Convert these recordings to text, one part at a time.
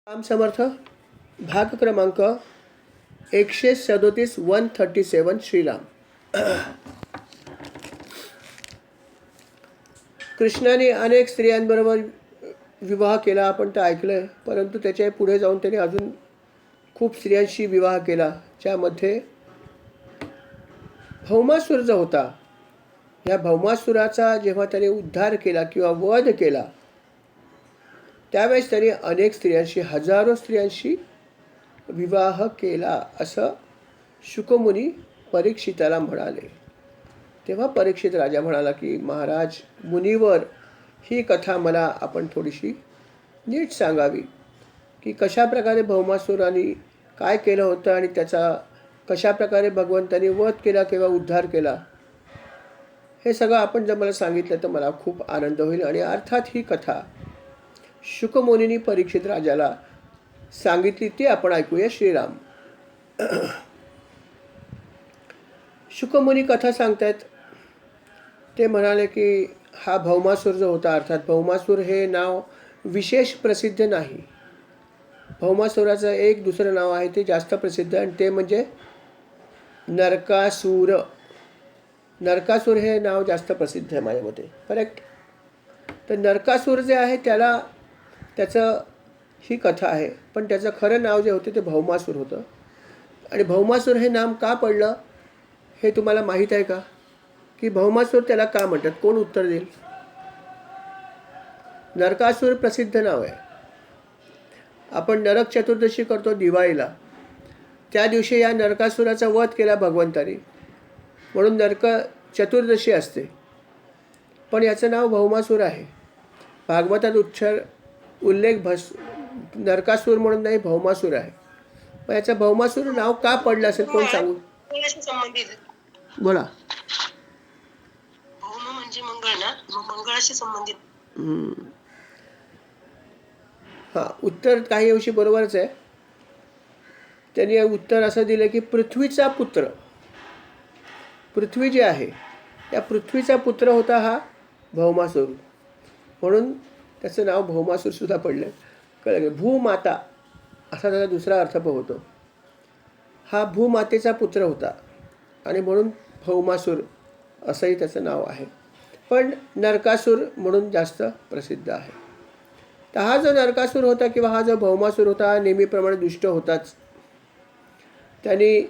राम समर्थ भाग क्रमांक 137 137 श्रीराम. कृष्णाने अनेक स्त्रियांबरोबर विवाह केला, आपण ते ऐकलं. परंतु त्याच्या पुढे जाऊन त्याने अजून खूप स्त्रियांशी विवाह केला, ज्यामध्ये भौमासूर जो होता, या भौमासुराचा जेव्हा त्याने उद्धार केला किंवा वध केला, त्यावेळेस त्याने अनेक स्त्रियांशी, हजारो स्त्रियांशी विवाह केला असं शुकमुनी परीक्षिताला म्हणाले. तेव्हा परीक्षित राजा म्हणाला की महाराज मुनीवर, ही कथा मला आपण थोडीशी नीट सांगावी की कशा प्रकारे भौमासुराने काय केलं होतं आणि त्याचा कशा प्रकारे भगवंतानी वध केला किंवा उद्धार केला. हे सगळं आपण जर मला सांगितलं तर मला खूप आनंद होईल. आणि अर्थात ही कथा शुकमुनींनी परीक्षित राजाला सांगितली, ती आपण ऐकूया. श्रीराम. शुकमुनी कथा सांगतायत. ते म्हणाले की हा भौमासूर जो होता, अर्थात भौमासूर हे नाव विशेष प्रसिद्ध नाही. भौमासुराचं एक दुसरं नाव आहे, ते जास्त प्रसिद्ध, आणि ते म्हणजे नरकासूर. नरकासूर हे नाव जास्त प्रसिद्ध आहे माझ्या मते. करेक्ट. तर नरकासूर जे आहे त्याचं ही कथा आहे, पण त्याचं खरं नाव जे होते ते भौमासूर होतं. आणि भौमासूर हे नाम का पडलं हे तुम्हाला माहीत आहे का? की भौमासूर त्याला का म्हणतात? कोण उत्तर देईल? नरकासूर प्रसिद्ध नाव आहे. आपण नरक चतुर्दशी करतो दिवाळीला, त्या दिवशी या नरकासुराचा वध केला भगवंतानी, म्हणून नरक चतुर्दशी असते. पण याचं नाव भौमासूर आहे. भागवतात उल्लेख नरकासूर म्हणून नाही, भौमासूर आहे. मग याचं भौमासूर नाव का पडलं असेल, कोण सांगू? बोला. भौम म्हणजे मंगळ ना, मंगळाशी संबंधित. हां, उत्तर काही अंशी बरोबरच आहे. त्यांनी उत्तर असं दिलं की पृथ्वीचा पुत्र, पृथ्वी जी आहे या पृथ्वीचा पुत्र होता हा भौमासूर, म्हणून त्याचं नाव भौमासूर सुद्धा पडलं. कळलं? भूमाता असा त्याचा दुसरा अर्थ पण होतो. हा भूमातेचा पुत्र होता आणि म्हणून भौमासूर असंही त्याचं नाव आहे. पण नरकासूर म्हणून जास्त प्रसिद्ध आहे. तर हा जो नरकासूर होता किंवा हा जो भौमासूर होता, हा नेहमीप्रमाणे दुष्ट होताच. त्यांनी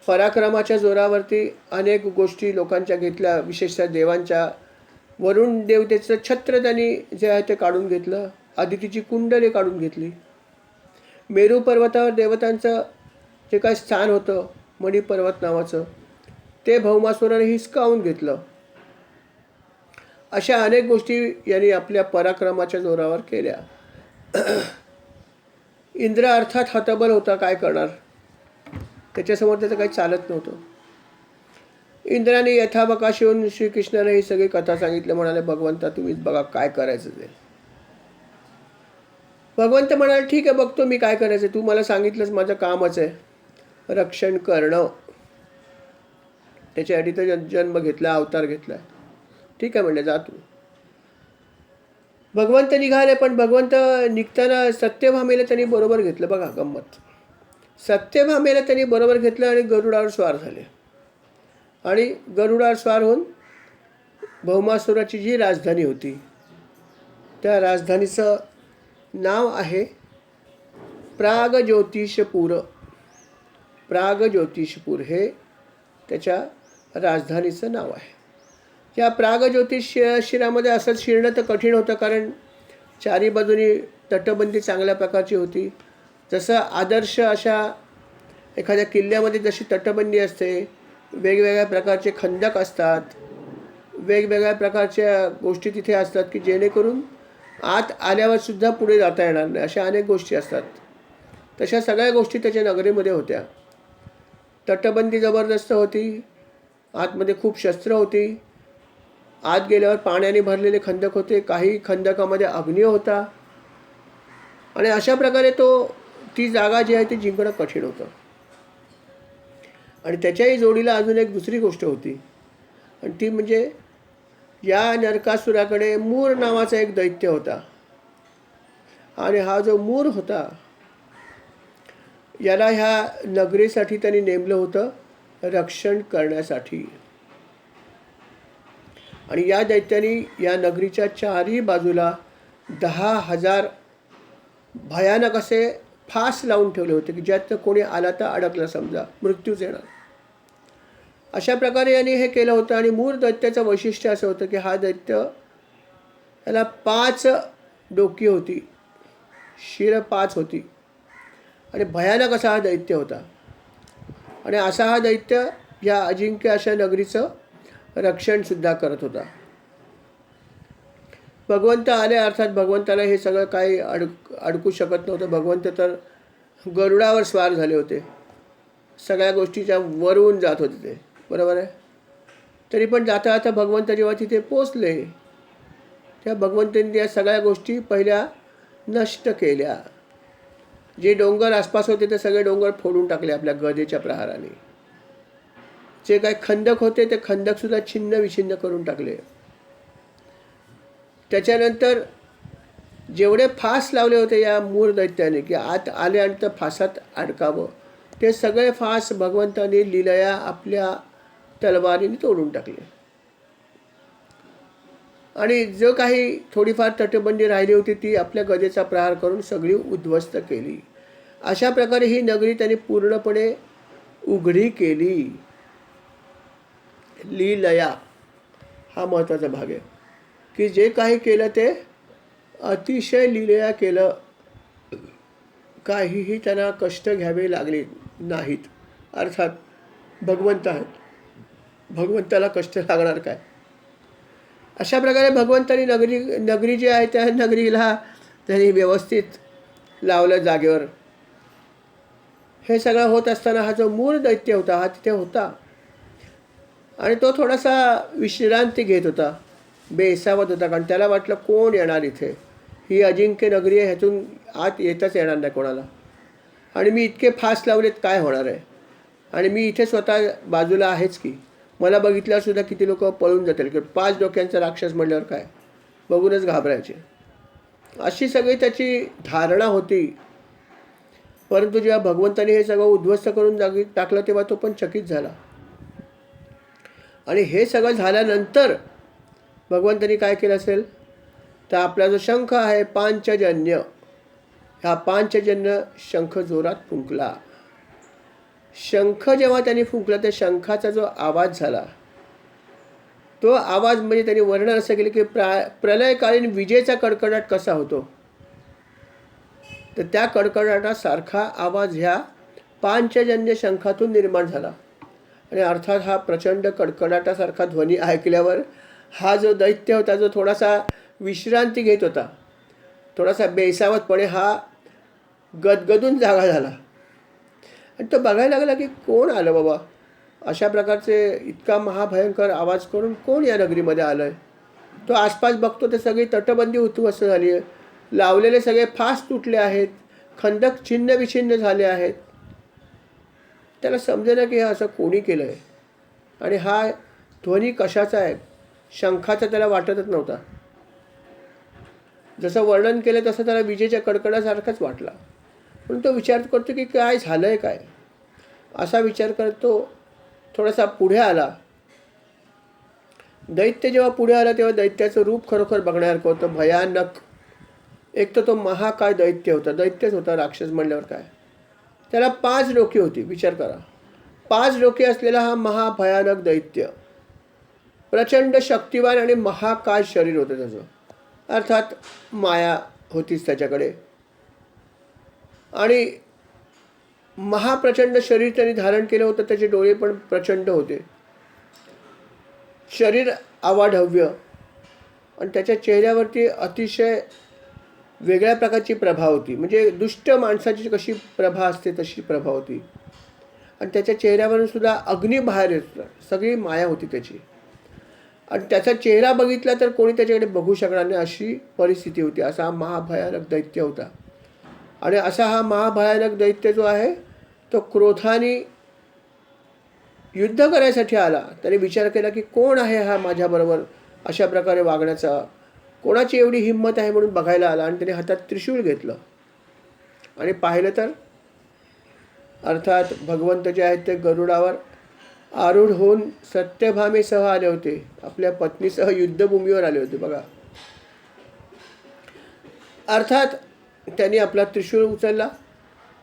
पराक्रमाच्या जोरावरती अनेक गोष्टी लोकांच्या घेतल्या, विशेषतः देवांच्या. वरुण देवतेचं छत्र त्यांनी जे आहे ते काढून घेतलं, आदितीची कुंडले काढून घेतली. मेरू पर्वतावर देवतांचं जे काही स्थान होतं, मणिपर्वत नावाचं, ते भौमासुराने हिसकावून घेतलं. अशा अनेक गोष्टी यांनी आपल्या पराक्रमाच्या जोरावर केल्या. इंद्र अर्थात हतबल होता, काय करणार, त्याच्यासमोर त्याचं काही चालत नव्हतं. इंद्राने यथावकाश येऊन श्रीकृष्णाने ही सगळी कथा सांगितली. म्हणाले भगवंता तुम्हीच बघा काय करायचं ते. भगवंत म्हणाले ठीक आहे, बघतो मी काय करायचं. तू मला सांगितलंच, माझं कामच आहे रक्षण करणं. त्याच्यासाठी तर जन्म घेतला, अवतार घेतला. ठीक आहे म्हणले, जा तू. भगवंत निघाले, पण भगवंत निघताना सत्यभामेला त्यांनी बरोबर घेतलं. बघा गंमत. सत्यभामेला त्यांनी बरोबर घेतलं आणि गरुडावर स्वार झाले. आणि गरुडावर स्वार होऊन भौमासुराची जी राजधानी होती, त्या राजधानीचं नाव आहे प्रागज्योतिषपूर. प्रागज्योतिषपूर हे त्याच्या राजधानीचं नाव आहे. या प्रागज्योतिषशिरामध्ये असंच शिरणं तर कठीण होतं, कारण चारी बाजूनी तटबंदी चांगल्या प्रकारची होती. जसं आदर्श अशा एखाद्या किल्ल्यामध्ये जशी तटबंदी असते, वेगवेगळ्या प्रकारचे खंदक असतात, वेगवेगळ्या प्रकारच्या गोष्टी तिथे असतात की जेणेकरून आत आल्यावर सुद्धा पुढे जाता येणार नाही, अशा अनेक गोष्टी असतात. तशा सगळ्या गोष्टी त्याच्या नगरीमध्ये होत्या. तटबंदी जबरदस्त होती, आतमध्ये खूप शस्त्र होती, आत गेल्यावर पाण्याने भरलेले खंदक होते, काही खंदकामध्ये अग्नी होता. आणि अशा प्रकारे ती जागा जी आहे ती जिंकणं कठीण होतं. आणि त्याच्याही जोडीला अजून एक दुसरी गोष्ट होती, आणि ती म्हणजे या नरकासुराकडे मूर नावाचा एक दैत्य होता. आणि हा जो मूर होता याला ह्या नगरीसाठी त्यांनी नेमलं होतं रक्षण करण्यासाठी. आणि या दैत्याने या नगरीच्या चारही बाजूला 10,000 भयानक असे फास लावून ठेवले होते की ज्यात कोणी आला तर अडकला, समजा मृत्यूच येणार. अशा प्रकारे यांनी हे केलं होतं. आणि मूळ दैत्याचं वैशिष्ट्य असं होतं की हा दैत्य, याला 5 डोकी होती, शिर 5 होती आणि भयानक असा हा दैत्य होता. आणि असा हा दैत्य या अजिंक्य अशा नगरीचं रक्षणसुद्धा करत होता. भगवंत आले, अर्थात भगवंताला हे सगळं काही अडकू शकत नव्हतं. भगवंत तर गरुडावर स्वार झाले होते, सगळ्या गोष्टीच्या वरून जात होते ते, बरोबर आहे. तरी पण जाता जाता भगवंत जेव्हा तिथे पोचले, त्या भगवंतांनी या सगळ्या गोष्टी पहिल्या नष्ट केल्या. जे डोंगर आसपास होते ते सगळे डोंगर फोडून टाकले आपल्या गदेच्या प्रहाराने. जे काही खंदक होते ते खंदकसुद्धा छिन्न विछिन्न करून टाकले. त्याच्यानंतर जेवढे फास लावले होते या मूळ दैत्याने की आत आले आणि तर फासात अडकावं, ते सगळे फास भगवंताने लीलया आपल्या तलवारीने तोडून टाकले. आणि जो काही थोडीफार तटबंदी राहिली होती ती आपल्या गदेचा प्रहार करून सगळी उद्ध्वस्त केली. अशा प्रकारे ही नगरी त्यांनी पूर्णपणे उघडी केली. लीलया हा महत्त्वाचा भाग आहे की जे काही केलं ते अतिशय लीलया केलं. काहीही त्यांना कष्ट घ्यावे लागले नाहीत. अर्थात भगवंत आहेत, भगवंताला कष्ट लागणार काय. अशा प्रकारे भगवंतानी नगरी जी आहे त्या नगरीला त्यांनी व्यवस्थित लावलं जागेवर. हे सगळं होत असताना हा जो मूळ दैत्य होता हा तिथे होता आणि तो थोडासा विश्रांती घेत होता, बेसावत होता. कारण त्याला वाटलं कोण येणार इथे, ही अजिंक्य नगरी आहे, ह्यातून आत येताच येणार नाही कोणाला. आणि मी इतके फास लावलेत, काय होणार आहे. आणि मी इथे स्वतः बाजूला आहेच की, मला बघितल्यावर सुद्धा किती लोक पळून जातील की 5 डोक्यांचा राक्षस म्हणल्यावर काय, बघूनच घाबरायचे. अशी सगळी त्याची धारणा होती. परंतु जेव्हा भगवंताने हे सगळं उद्ध्वस्त करून जागी टाकलं तेव्हा तो पण चकित झाला. आणि हे सगळं झाल्यानंतर भगवंतानी काय केलं असेल तर आपला जो शंख आहे पांचजन्य, हा पांचजन्य शंख जोरात फुंकला. शंख जेव्हा त्यांनी फुंकला त्या शंखाचा जो आवाज झाला, तो आवाज म्हणजे त्यांनी वर्णन असं केलं की प्रलयकालीन विजेचा कडकडाट कसा होतो, तर त्या कडकडाटासारखा आवाज ह्या पांचजन्य शंखातून निर्माण झाला. आणि अर्थात हा प्रचंड कडकडाटासारखा ध्वनी ऐकल्यावर हा जो दैत्य होता, जो थोडासा विश्रांती घेत होता, थोडासा बेसावतपणे हा गदगदून जागा झाला. आणि तो बघायला लागला की कोण आलं बाबा, अशा प्रकारचे इतका महाभयंकर आवाज करून कोण या नगरीमध्ये आलं आहे. तो आसपास बघतो तर सगळी तटबंदी उद्ध्वस्त झाली आहे, लावलेले सगळे फास तुटले आहेत, खंदक छिन्न विछिन्न झाले आहेत. त्याला समजेना की हे असं कोणी केलं आहे. आणि हा ध्वनी कशाचा आहे, शंखाचा त्याला वाटतच नव्हता. जसं वर्णन केलं तसं त्याला विजेच्या कडकडासारखाच वाटला. पण तो विचार करतो की काय झालं आहे काय, असा विचार करत तो थोडासा पुढे आला. दैत्य जेव्हा पुढे आला तेव्हा दैत्याचं रूप खरोखर बघण्यासारखं होतं, भयानक. एक तर तो महाकाय दैत्य होता, दैत्यच होता, राक्षस म्हणल्यावर काय. त्याला 5 डोकी होती, विचार करा. 5 डोके असलेला हा महाभयानक दैत्य, प्रचंड शक्तिवान आणि महाकाय शरीर होतं त्याचं. अर्थात माया होतीच त्याच्याकडे. आणि महाप्रचंड शरीर त्यांनी धारण केलं होतं, त्याचे डोळे पण प्रचंड होते, शरीर अवाढव्य. आणि त्याच्या चेहऱ्यावरती अतिशय वेगळ्या प्रकारची प्रभा होती, म्हणजे दुष्ट माणसाची कशी प्रभा असते तशी प्रभा होती. आणि त्याच्या चेहऱ्यावरून सुद्धा अग्नी बाहेर येत, सगळी माया होती त्याची. आणि त्याचा चेहरा बघितला तर कोणी त्याच्याकडे बघू शकणार नाही अशी परिस्थिती होती. असा हा महाभयानक दैत्य होता. आणि असा हा महाभयानक दैत्य जो आहे तो क्रोधाने युद्ध करायसाठी आला. त्याने विचार केला की कोण आहे हा माझ्याबरोबर अशा प्रकारे वागण्याचा, कोणाची एवढी हिंमत आहे म्हणून बघायला आला. आणि त्याने हातात त्रिशूळ घेतलं आणि पाहिलं तर अर्थात भगवंत जे आहेत ते गरुडावर आरूढ होऊन सत्यभामेसह आले होते, आपल्या पत्नीसह युद्धभूमीवर आले होते बघा. अर्थात त्यांनी आपला त्रिशूळ उचलला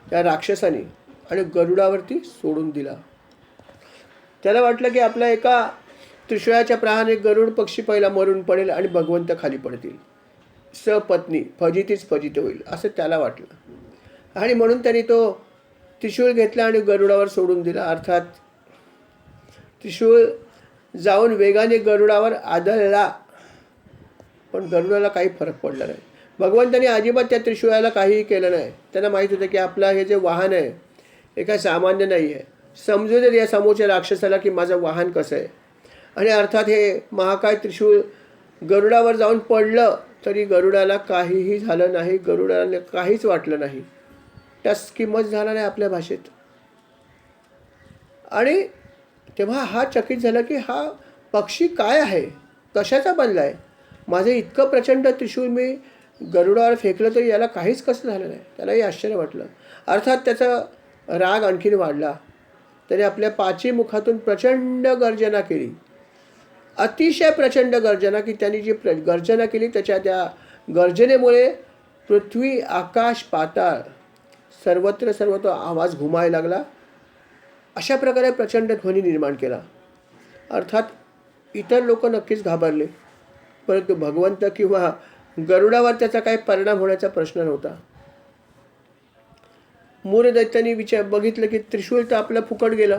त्या राक्षसाने आणि गरुडावरती सोडून दिला. त्याला वाटलं की आपल्या एका त्रिशूळाच्या प्रहाराने गरुड पक्षी पहिला मरून पडेल आणि भगवंत खाली पडतील, सपत्नी फजितीच फजित होईल असं त्याला वाटलं. आणि म्हणून त्यांनी तो त्रिशूळ घेतला आणि गरुडावर सोडून दिला. अर्थात त्रिशूळ जाऊन वेगाने गरुडावर आदळला, पण गरुडाला काही फरक पडला नाही. भगवंतांनी अजिबात त्या त्रिशूळाला काहीही केलं नाही. त्यांना माहीत होतं की आपलं हे जे वाहन आहे हे काय सामान्य नाही आहे. समजू देत या समोरच्या राक्षसाला की माझं वाहन कसं आहे. आणि अर्थात हे महाकाय त्रिशूळ गरुडावर जाऊन पडलं तरी गरुडाला काहीही झालं नाही, गरुडाला काहीच वाटलं नाही, टस किंमत झाला नाही आपल्या भाषेत. आणि तेव्हा हा चकित झाला की हा पक्षी काय आहे, कशाचा बनला आहे. माझं इतकं प्रचंड त्रिशूळ मी गरुडावर फेकलं तरी याला काहीच कसं झालं नाही. त्यालाही आश्चर्य वाटलं. अर्थात त्याचा राग आणखीन वाढला. त्याने आपल्या पाची मुखातून प्रचंड गर्जना केली, अतिशय प्रचंड गर्जना, की त्यांनी जी गर्जना केली त्याच्या त्या गर्जनेमुळे पृथ्वी आकाश पाताळ सर्वत्र तो आवाज घुमायला लागला. अशा प्रकारे प्रचंड ध्वनी निर्माण केला. अर्थात इतर लोक नक्कीच घाबरले, परंतु भगवंत किंवा गरुडावर त्याचा काही परिणाम होण्याचा प्रश्न नव्हता. मूर दैत्याने बघितलं की त्रिशूळ तर आपलं फुकट गेलं.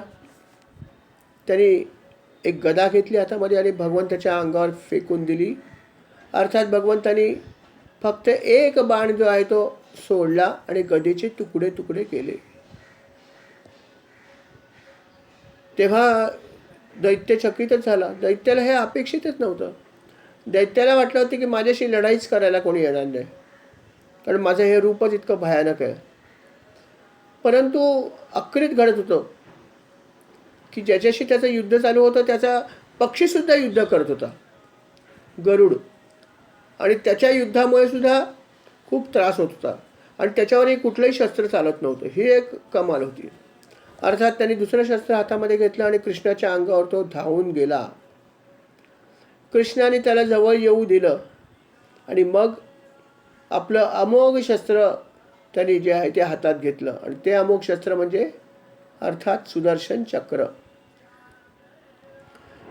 त्यांनी एक गदा घेतली हातामध्ये आणि भगवंताच्या अंगावर फेकून दिली. अर्थात भगवंतानी फक्त एक बाण जो आहे तो सोडला आणि गदेचे तुकडे तुकडे केले. तेव्हा दैत्य चकितच झाला. दैत्याला हे अपेक्षितच नव्हतं. दैत्याला वाटलं होतं की माझ्याशी लढाईच करायला कोणी येणार नाही, कारण माझं हे रूपच इतकं भयानक आहे. परंतु अक्रित घडत होतं की ज्याच्याशी त्याचं युद्ध चालू होतं त्याचा पक्षीसुद्धा युद्ध करत होता, गरुड, आणि त्याच्या युद्धामुळे सुद्धा खूप त्रास होत होता आणि त्याच्यावरही कुठलंही शस्त्र चालत नव्हतं. ही एक कमाल होती. अर्थात त्यांनी दुसरं शस्त्र हातामध्ये घेतलं आणि कृष्णाच्या अंगावर तो धावून गेला. कृष्णाने त्याला जवळ येऊ दिलं आणि मग आपलं अमोघ शस्त्र त्यांनी जे आहे ते हातात घेतलं आणि ते अमोघ शस्त्र म्हणजे अर्थात सुदर्शन चक्र.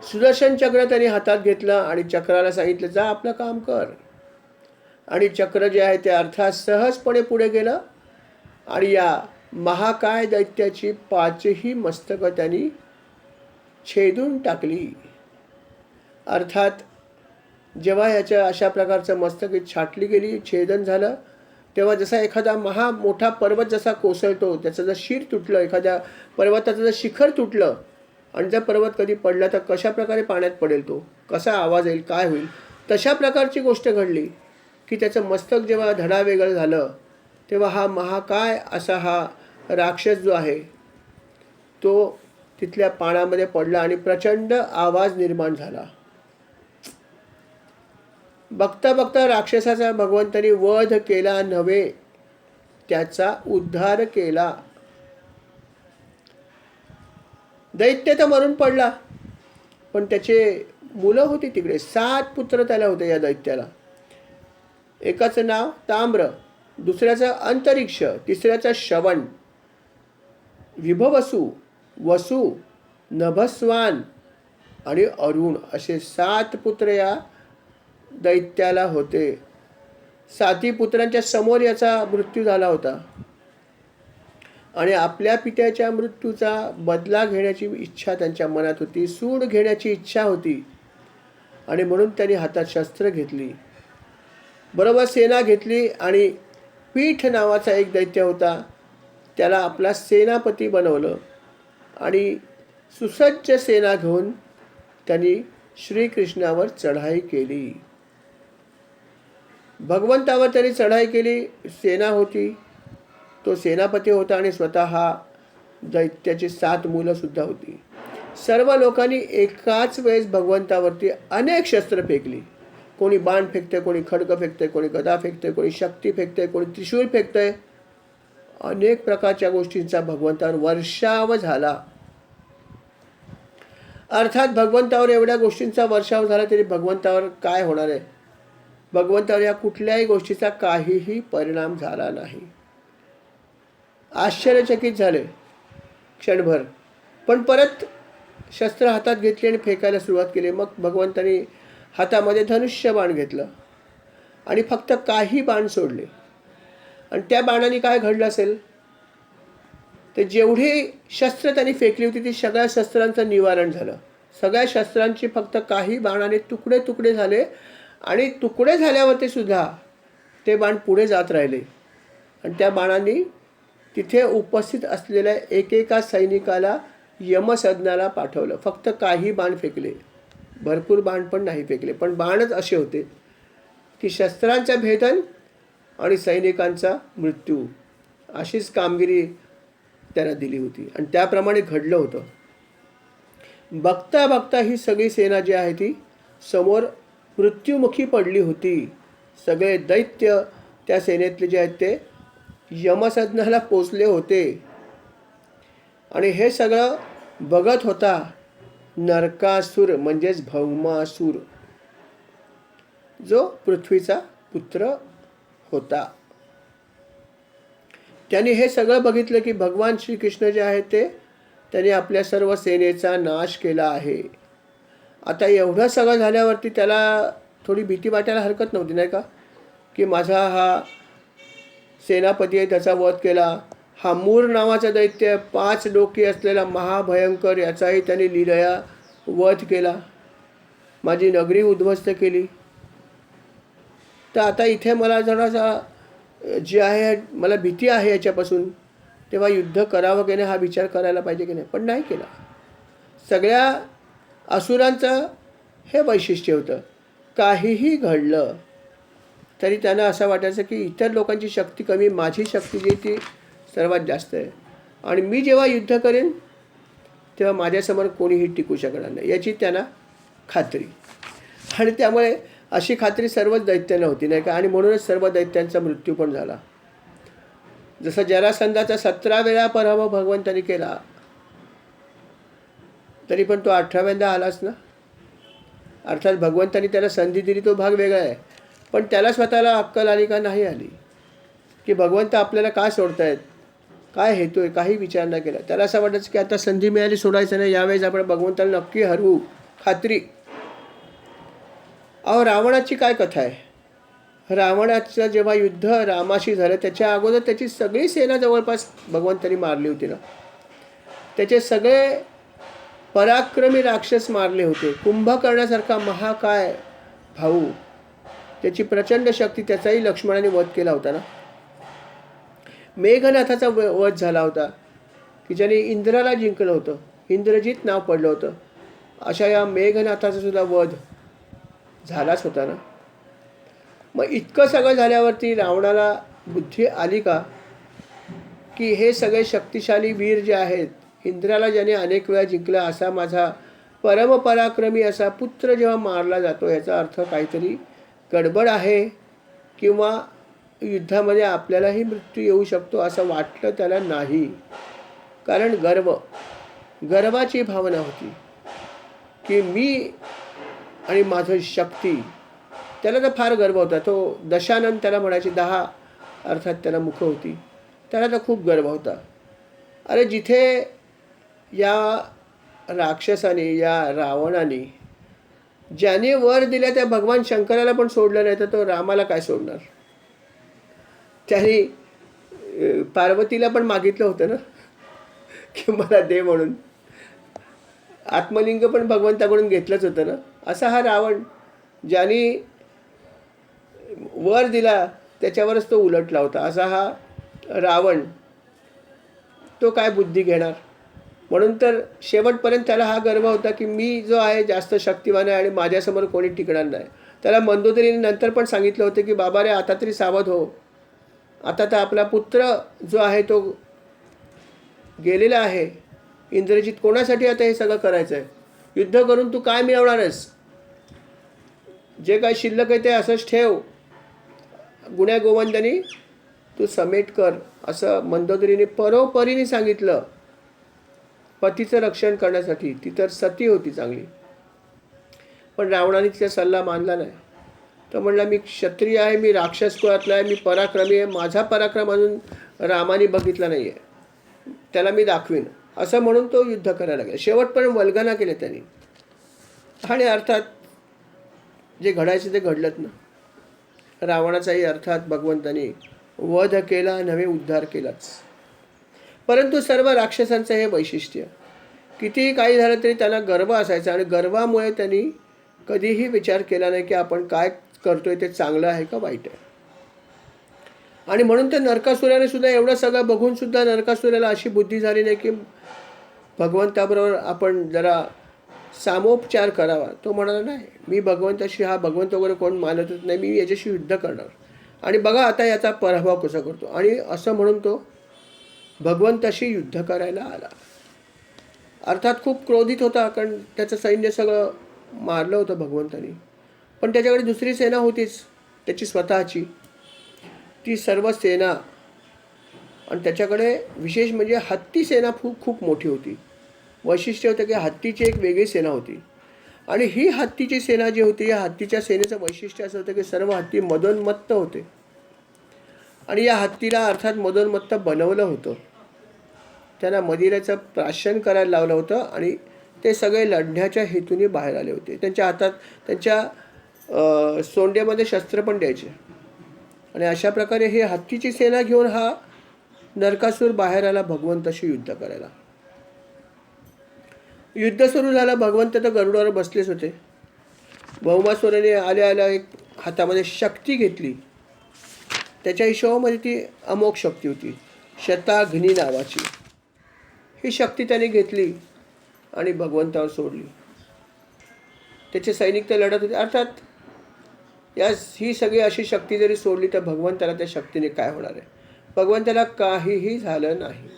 सुदर्शन चक्र त्यांनी हातात घेतलं आणि चक्राला सांगितलं जा आपलं काम कर. आणि चक्र जे आहे ते अर्थात सहजपणे पुढे गेलं आणि या महाकाय दैत्याची 5ही मस्तकं त्यांनी छेदून टाकली. अर्थात जेव्हा याच्या अशा प्रकारचं मस्तक छाटली गेली, छेदन झालं, तेव्हा जसा एखादा मोठा पर्वत जसा कोसळतो, त्याचं जर शिर तुटलं, एखाद्या पर्वताचं जर शिखर तुटलं आणि जर पर्वत कधी पडला तर कशा प्रकारे पाण्यात पडेल, तो कसा आवाज येईल, काय होईल, तशा प्रकारची गोष्ट घडली की त्याचं मस्तक जेव्हा धडावेगळं झालं तेव्हा हा महाकाय असा हा राक्षस जो आहे तो तिथल्या पाण्यामध्ये पडला आणि प्रचंड आवाज निर्माण झाला. बघता बघता राक्षसाचा भगवंतानी वध केला नव्हे, त्याचा उद्धार केला. दैत्य तर मरून पडला, पण त्याचे मुलं होती तिकडे. 7 पुत्र त्याला होते या दैत्याला. एकाचं नाव ताम्र, दुसऱ्याचं अंतरिक्ष, तिसऱ्याचं श्रवण, विभवसु, वसु, नभस्वान आणि अरुण असे 7 पुत्र या दैत्याला होते. 7ही पुत्रांच्या समोर याचा मृत्यू झाला होता आणि आपल्या पित्याच्या मृत्यूचा बदला घेण्याची इच्छा त्यांच्या मनात होती, सूड घेण्याची इच्छा होती आणि म्हणून त्यांनी हातात शस्त्र घेतली, बरोबर सेना घेतली आणि पीठ नावाचा एक दैत्य होता त्याला आपला सेनापती बनवलं आणि सुसज्ज सेना घेऊन त्यांनी श्रीकृष्णावर चढाई केली. भगवंतावर त्यांनी चढाई केली. सेना होती, तो सेनापती होता आणि स्वतः दैत्याची 7 मुलं सुद्धा होती. सर्व लोकांनी एकाच वेळेस भगवंतावरती अनेक शस्त्र फेकली. कोणी बाण फेकते, कोणी खड्ग फेकते, कोणी गदा फेकते, कोणी शक्ती फेकते, कोणी त्रिशूळ फेकते. अनेक प्रकारच्या गोष्टींचा भगवंतावर वर्षाव झाला. अर्थात भगवंतावर एवढ्या गोष्टींचा वर्षाव झाला तरी भगवंतावर काय होणार आहे? भगवंतावर या कुठल्याही गोष्टीचा काहीही परिणाम झाला नाही. आश्चर्यचकित झाले क्षणभर, पण परत शस्त्र हातात घेतली आणि फेकायला सुरुवात केली. मग भगवंतांनी हातामध्ये धनुष्यबाण घेतलं आणि फक्त काही बाण सोडले. आणि त्या बाणाने काय घडलं असेल? ते जेवढी शस्त्र त्यांनी फेकली होती ती सगळ्या शस्त्रांचं निवारण झालं. सगळ्या शस्त्रांची फक्त काही बाणाने तुकडे तुकडे झाले आणि तुकडे झाल्यावरती सुद्धा ते बाण पुढे जात राहिले. आणि त्या बाणांनी तिथे उपस्थित असलेल्या एकेका सैनिकाला यमसदनाला पाठवलं. फक्त काही बाण फेकले, भरपूर बाण पण नाही फेकले, पण बाणच असे होते की शस्त्रांचं भेदन आणि सैनिकांचा मृत्यू अशीच कामगिरी त्यांना दिली होती. आणि त्याप्रमाणे घडलं होतं. बघता बघता ही सगळी सेना जी आहे ती समोर मृत्युमुखी पडली होती. सगळे दैत्य त्या सेनेतले जे आहेत ते यमसदनाला पोचले होते. आणि हे सगळं बघत होता नरकासुर म्हणजेच भौमासुर, जो पृथ्वीचा पुत्र होता. त्यांनी हे सगळं बघितलं की भगवान श्रीकृष्ण जे आहेत ते त्यांनी आपल्या सर्व सेनेचा नाश केला आहे. आता एवढं सगळं झाल्यावरती त्याला थोडी भीती वाटायला हरकत नव्हती, नाही का? की माझा हा सेनापती आहे त्याचा वध केला, हा मूर नावाचा दैत्य 5 डोकी असलेला महाभयंकर याचाही त्यांनी लीलया वध केला, माझी नगरी उद्ध्वस्त केली. तर आता इथे मला जरासा जी आहे मला भीती आहे याच्यापासून, तेव्हा युद्ध करावं की नाही हा विचार करायला पाहिजे की नाही, पण नाही केला. सगळ्या असुरांचं हे वैशिष्ट्य होतं, काहीही घडलं तरी त्यांना असं वाटायचं की इतर लोकांची शक्ती कमी, माझी शक्ती जी ती सर्वात जास्त आहे. आणि मी जेव्हा युद्ध करेन तेव्हा माझ्यासमोर कोणीही टिकू शकणार नाही याची त्यांना खात्री. आणि त्यामुळे अशी खात्री सर्वच दैत्यांना होती, नाही का? आणि म्हणूनच सर्व दैत्यांचा मृत्यू पण झाला. जसं जरासंधाचा 17 वेळा पराभव भगवंतांनी केला तरी पण तो 18व्यांदा आलाच ना. अर्थात भगवंतांनी त्याला संधी दिली तो भाग वेगळा आहे, पण त्याला स्वतःला अक्कल आली का नाही आली की भगवंत आपल्याला का सोडतायत, काय हेतू आहे, काही विचार न केला. त्याला असं वाटायचं की आता संधी मिळाली, सोडायचं नाही, यावेळेस आपण भगवंताला नक्की हरवू, खात्री. अहो रावणाची काय कथा आहे? रावणाचं जेव्हा युद्ध रामाशी झालं त्याच्या अगोदर त्याची सगळी सेना जवळपास भगवंतांनी मारली होती ना. त्याचे सगळे पराक्रमी राक्षस मारले होते. कुंभकर्णासारखा महाकाय भाऊ, त्याची प्रचंड शक्ती, त्याचाही लक्ष्मणाने वध केला होता ना. मेघनाथाचा वध झाला होता की ज्याने इंद्राला जिंकलं होतं, इंद्रजित नाव पडलं होतं. अशा या मेघनाथाचा सुद्धा वध झालाच होता ना. मग इतकं सगळं झाल्यावरती रावणाला बुद्धी आली का की हे सगळे शक्तिशाली वीर जे आहेत, इंद्राला ज्याने अनेक वेळा जिंकला असा माझा परमपराक्रमी असा पुत्र जेव्हा मारला जातो याचा अर्थ काहीतरी गडबड आहे किंवा युद्धामध्ये आपल्यालाही मृत्यू येऊ शकतो असं वाटलं त्याला नाही. कारण गर्वाची भावना होती की मी आणि माझं शक्ती. त्याला तर फार गर्व होता. तो दशानन त्याला म्हणायचे, 10 अर्थात त्याला मुख होती, त्याला तर खूप गर्व होता. अरे जिथे या राक्षसाने, या रावणाने ज्याने वर दिल्या त्या भगवान शंकराला पण सोडलं नाही तर तो रामाला काय सोडणार? त्याने पार्वतीला पण मागितलं होतं ना की मला दे म्हणून. आत्मलिंग पण भगवंताकडून घेतलंच होतं ना. असा हा रावण ज्याने वर दिला त्याच्यावरच तो उलटला होता. असा हा रावण, तो काय बुद्धी घेणार? म्हणून तर शेवटपर्यंत त्याला हा गर्व होता की मी जो आहे जास्त शक्तिवान आहे आणि माझ्यासमोर कोणी टिकणार नाही. त्याला मंदोदरीने नंतर पण सांगितलं होतं की बाबा रे आता तरी सावध हो, आता तर आपला पुत्र जो आहे तो गेलेला आहे. इंद्रजित कोणासाठी आता हे सगळं करायचं आहे? युद्ध करून तू काय मिळवणार आहेस? जे काय शिल्लक आहे ते असंच ठेव. गुण्या गोवंदांनी तू समेट कर असं मंदोदरीने परोपरीने सांगितलं पतीचं रक्षण करण्यासाठी. ती तर सती होती चांगली, पण रावणाने तिचा सल्ला मानला नाही. तो म्हणला मी क्षत्रिय आहे, मी राक्षस कुळातला आहे, मी पराक्रमी आहे, माझा पराक्रम अजून रामाने बघितला नाही आहे, त्याला मी दाखवीन असं म्हणून तो युद्ध करायला गेला. शेवटपर्यंत वल्गना केले त्यांनी. आणि अर्थात जे घडायचं ते घडलंच ना. रावणाचाही अर्थात भगवंतानी वध केला नव्हे उद्धार केलाच. परंतु सर्व राक्षसांचं हे वैशिष्ट्य, कितीही काही झालं तरी त्यांना गर्व असायचा आणि गर्वामुळे त्यांनी कधीही विचार केला नाही की आपण काय करतोय ते चांगलं आहे का वाईट आहे. आणि म्हणून तर नरकासुराने सुद्धा एवढं सगळं बघून सुद्धा नरकासुराला अशी बुद्धी झाली नाही की भगवंताबरोबर आपण जरा सामोपचार करावा. तो म्हणाला नाही, मी भगवंताशी, हा भगवंत वगैरे कोण मानतच नाही, मी याच्याशी युद्ध करणार आणि बघा आता याचा पराभव कसा करतो. आणि असं म्हणून तो भगवंताशी युद्ध करायला आला. अर्थात खूप क्रोधित होता, कारण त्याचं सैन्य सगळं मारलं होतं भगवंतानी. पण त्याच्याकडे दुसरी सेना होतीच त्याची स्वतःची, ती सर्व सेना. आणि त्याच्याकडे विशेष म्हणजे हत्ती सेना खूप मोठी होती. वैशिष्ट्य होतं की हत्तीची एक वेगळी सेना होती. आणि ही हत्तीची सेना जी होती, या हत्तीच्या सेनेचं वैशिष्ट्य असं होतं की सर्व हत्ती मदोन्मत्त होते. आणि या हत्तीला अर्थात मदोन्मत्त बनवलं होतं, त्यांना मदिरेचं प्राशन करायला लावलं होतं आणि ते सगळे लढण्याच्या हेतूने बाहेर आले होते. त्यांच्या हातात त्यांच्या सोंड्यामध्ये शस्त्र पण द्यायचे. आणि अशा प्रकारे हे हत्तीची सेना घेऊन हा नरकासूर बाहेर आला भगवंताशी युद्ध करायला. युद्ध सुरू झालं. भगवंत तर गरुडावर बसलेच होते. भौमासुराने आल्या आल्या एक हातामध्ये शक्ती घेतली. त्याच्या हिशोबामध्ये ती अमोघ शक्ती होती, शताग्नी नावाची. ही शक्ती त्याने घेतली आणि भगवंतावर सोडली. त्याचे सैनिक तर लढत होते. अर्थात ही सगळी अशी शक्ती जरी सोडली तर भगवंताला त्या शक्तीने काय होणार आहे. भगवंताला काहीही झालं नाही.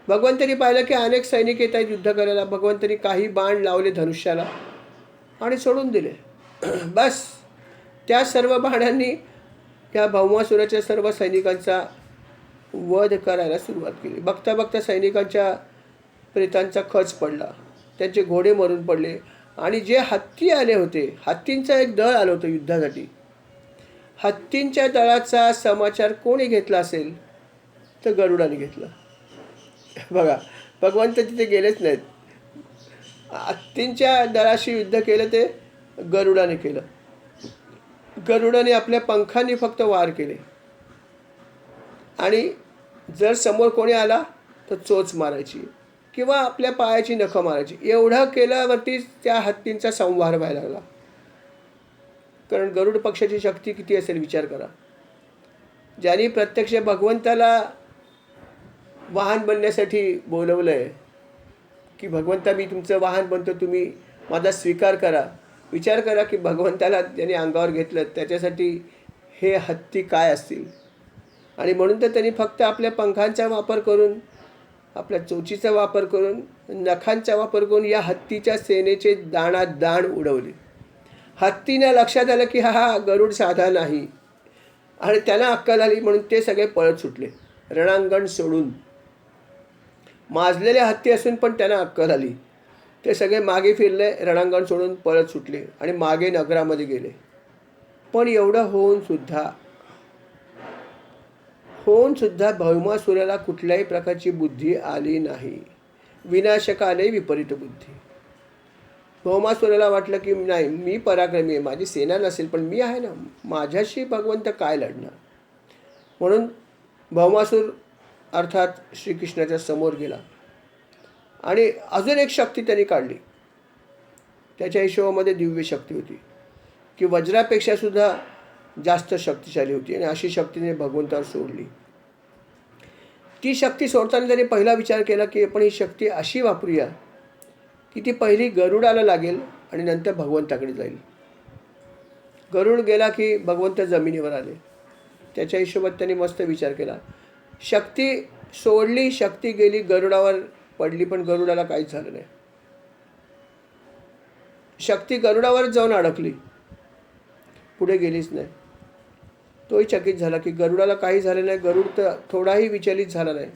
भगवंतानी पाहिलं की अनेक सैनिक येत आहेत युद्ध करायला. भगवंतानी काही बाण लावले धनुष्याला आणि सोडून दिले. बस त्या सर्व बाणांनी या भौमासुराच्या सर्व सैनिकांचा वध करायला सुरुवात केली. बघता बघता सैनिकांच्या प्रेतांचा खच पडला, त्यांचे घोडे मरून पडले. आणि जे हत्ती आले होते, हत्तींचं एक दळ आलं होतं युद्धासाठी, हत्तींच्या दळाचा समाचार कोणी घेतला असेल तर गरुडाने घेतला. बघा, भगवंत तिथे गेलेच नाहीत. हत्तींच्या दळाशी युद्ध केलं ते गरुडाने केलं. गरुडाने आपल्या पंखांनी फक्त वार केले आणि जर समोर कोणी आला तर चोच मारायची किंवा आपल्या पायाची नखं मारायची. एवढं केल्यावरतीच त्या हत्तींचा संहार व्हायला लागला. कारण गरुड पक्षाची शक्ती किती असेल विचार करा. ज्यांनी प्रत्यक्ष भगवंताला वाहन बनण्यासाठी बोलवलं आहे की भगवंता मी तुमचं वाहन बनतो, तुम्ही माझा स्वीकार करा. विचार करा की भगवंताला ज्यांनी अंगावर घेतलं त्याच्यासाठी हे हत्ती काय असतील. आणि म्हणून तर त्यांनी फक्त आपल्या पंखांचा वापर करून, आपल्या चोचीचा वापर करून, नखांचा वापर करून या हत्तीच्या सेनेचे दाण उडवले. हत्तीने लक्षात आलं की हा गरुड साधा नाही आणि त्यांना अक्कल आली, म्हणून ते सगळे पळत सुटले रणांगण सोडून. माजलेले हत्ती असून पण त्यांना अक्कल आली. ते सगळे मागे फिरले, रणांगण सोडून पळत सुटले आणि मागे नगरामध्ये गेले. पण एवढं होऊन सुद्धा भौमासुराला कुठल्याही प्रकारची बुद्धी आली नाही. विनाशकाले विपरीत बुद्धी. भौमासुराला वाटलं की नाही, मी पराक्रमी आहे, माझी सेना नसेल पण मी आहे ना, माझ्याशी भगवंत काय लढणार. म्हणून भौमासूर अर्थात श्रीकृष्णाच्या समोर गेला आणि अजून एक शक्ती त्यांनी काढली. त्याच्या हिशोबामध्ये दिव्य शक्ती होती की वज्रापेक्षा सुद्धा जास्त शक्तिशाली होती. आणि अशी शक्तीने भगवंतावर सोडली. ती शक्ती सोडताना त्यांनी पहिला विचार केला की आपण ही शक्ती अशी वापरूया की ती पहिली गरुडाला लागेल आणि नंतर भगवंताकडे जाईल. गरुड गेला की भगवंत जमिनीवर आले. त्याच्या हिशोबात त्यांनी मस्त विचार केला. शक्ती सोडली, शक्ती गेली, गरुडावर पडली, पण गरुडाला काहीच झालं नाही. शक्ती गरुडावर जाऊन अडकली, पुढे गेलीच नाही. तोही चकित झाला की गरुडाला काही झालं नाही. गरुड तर थोडाही विचलित झाला नाही.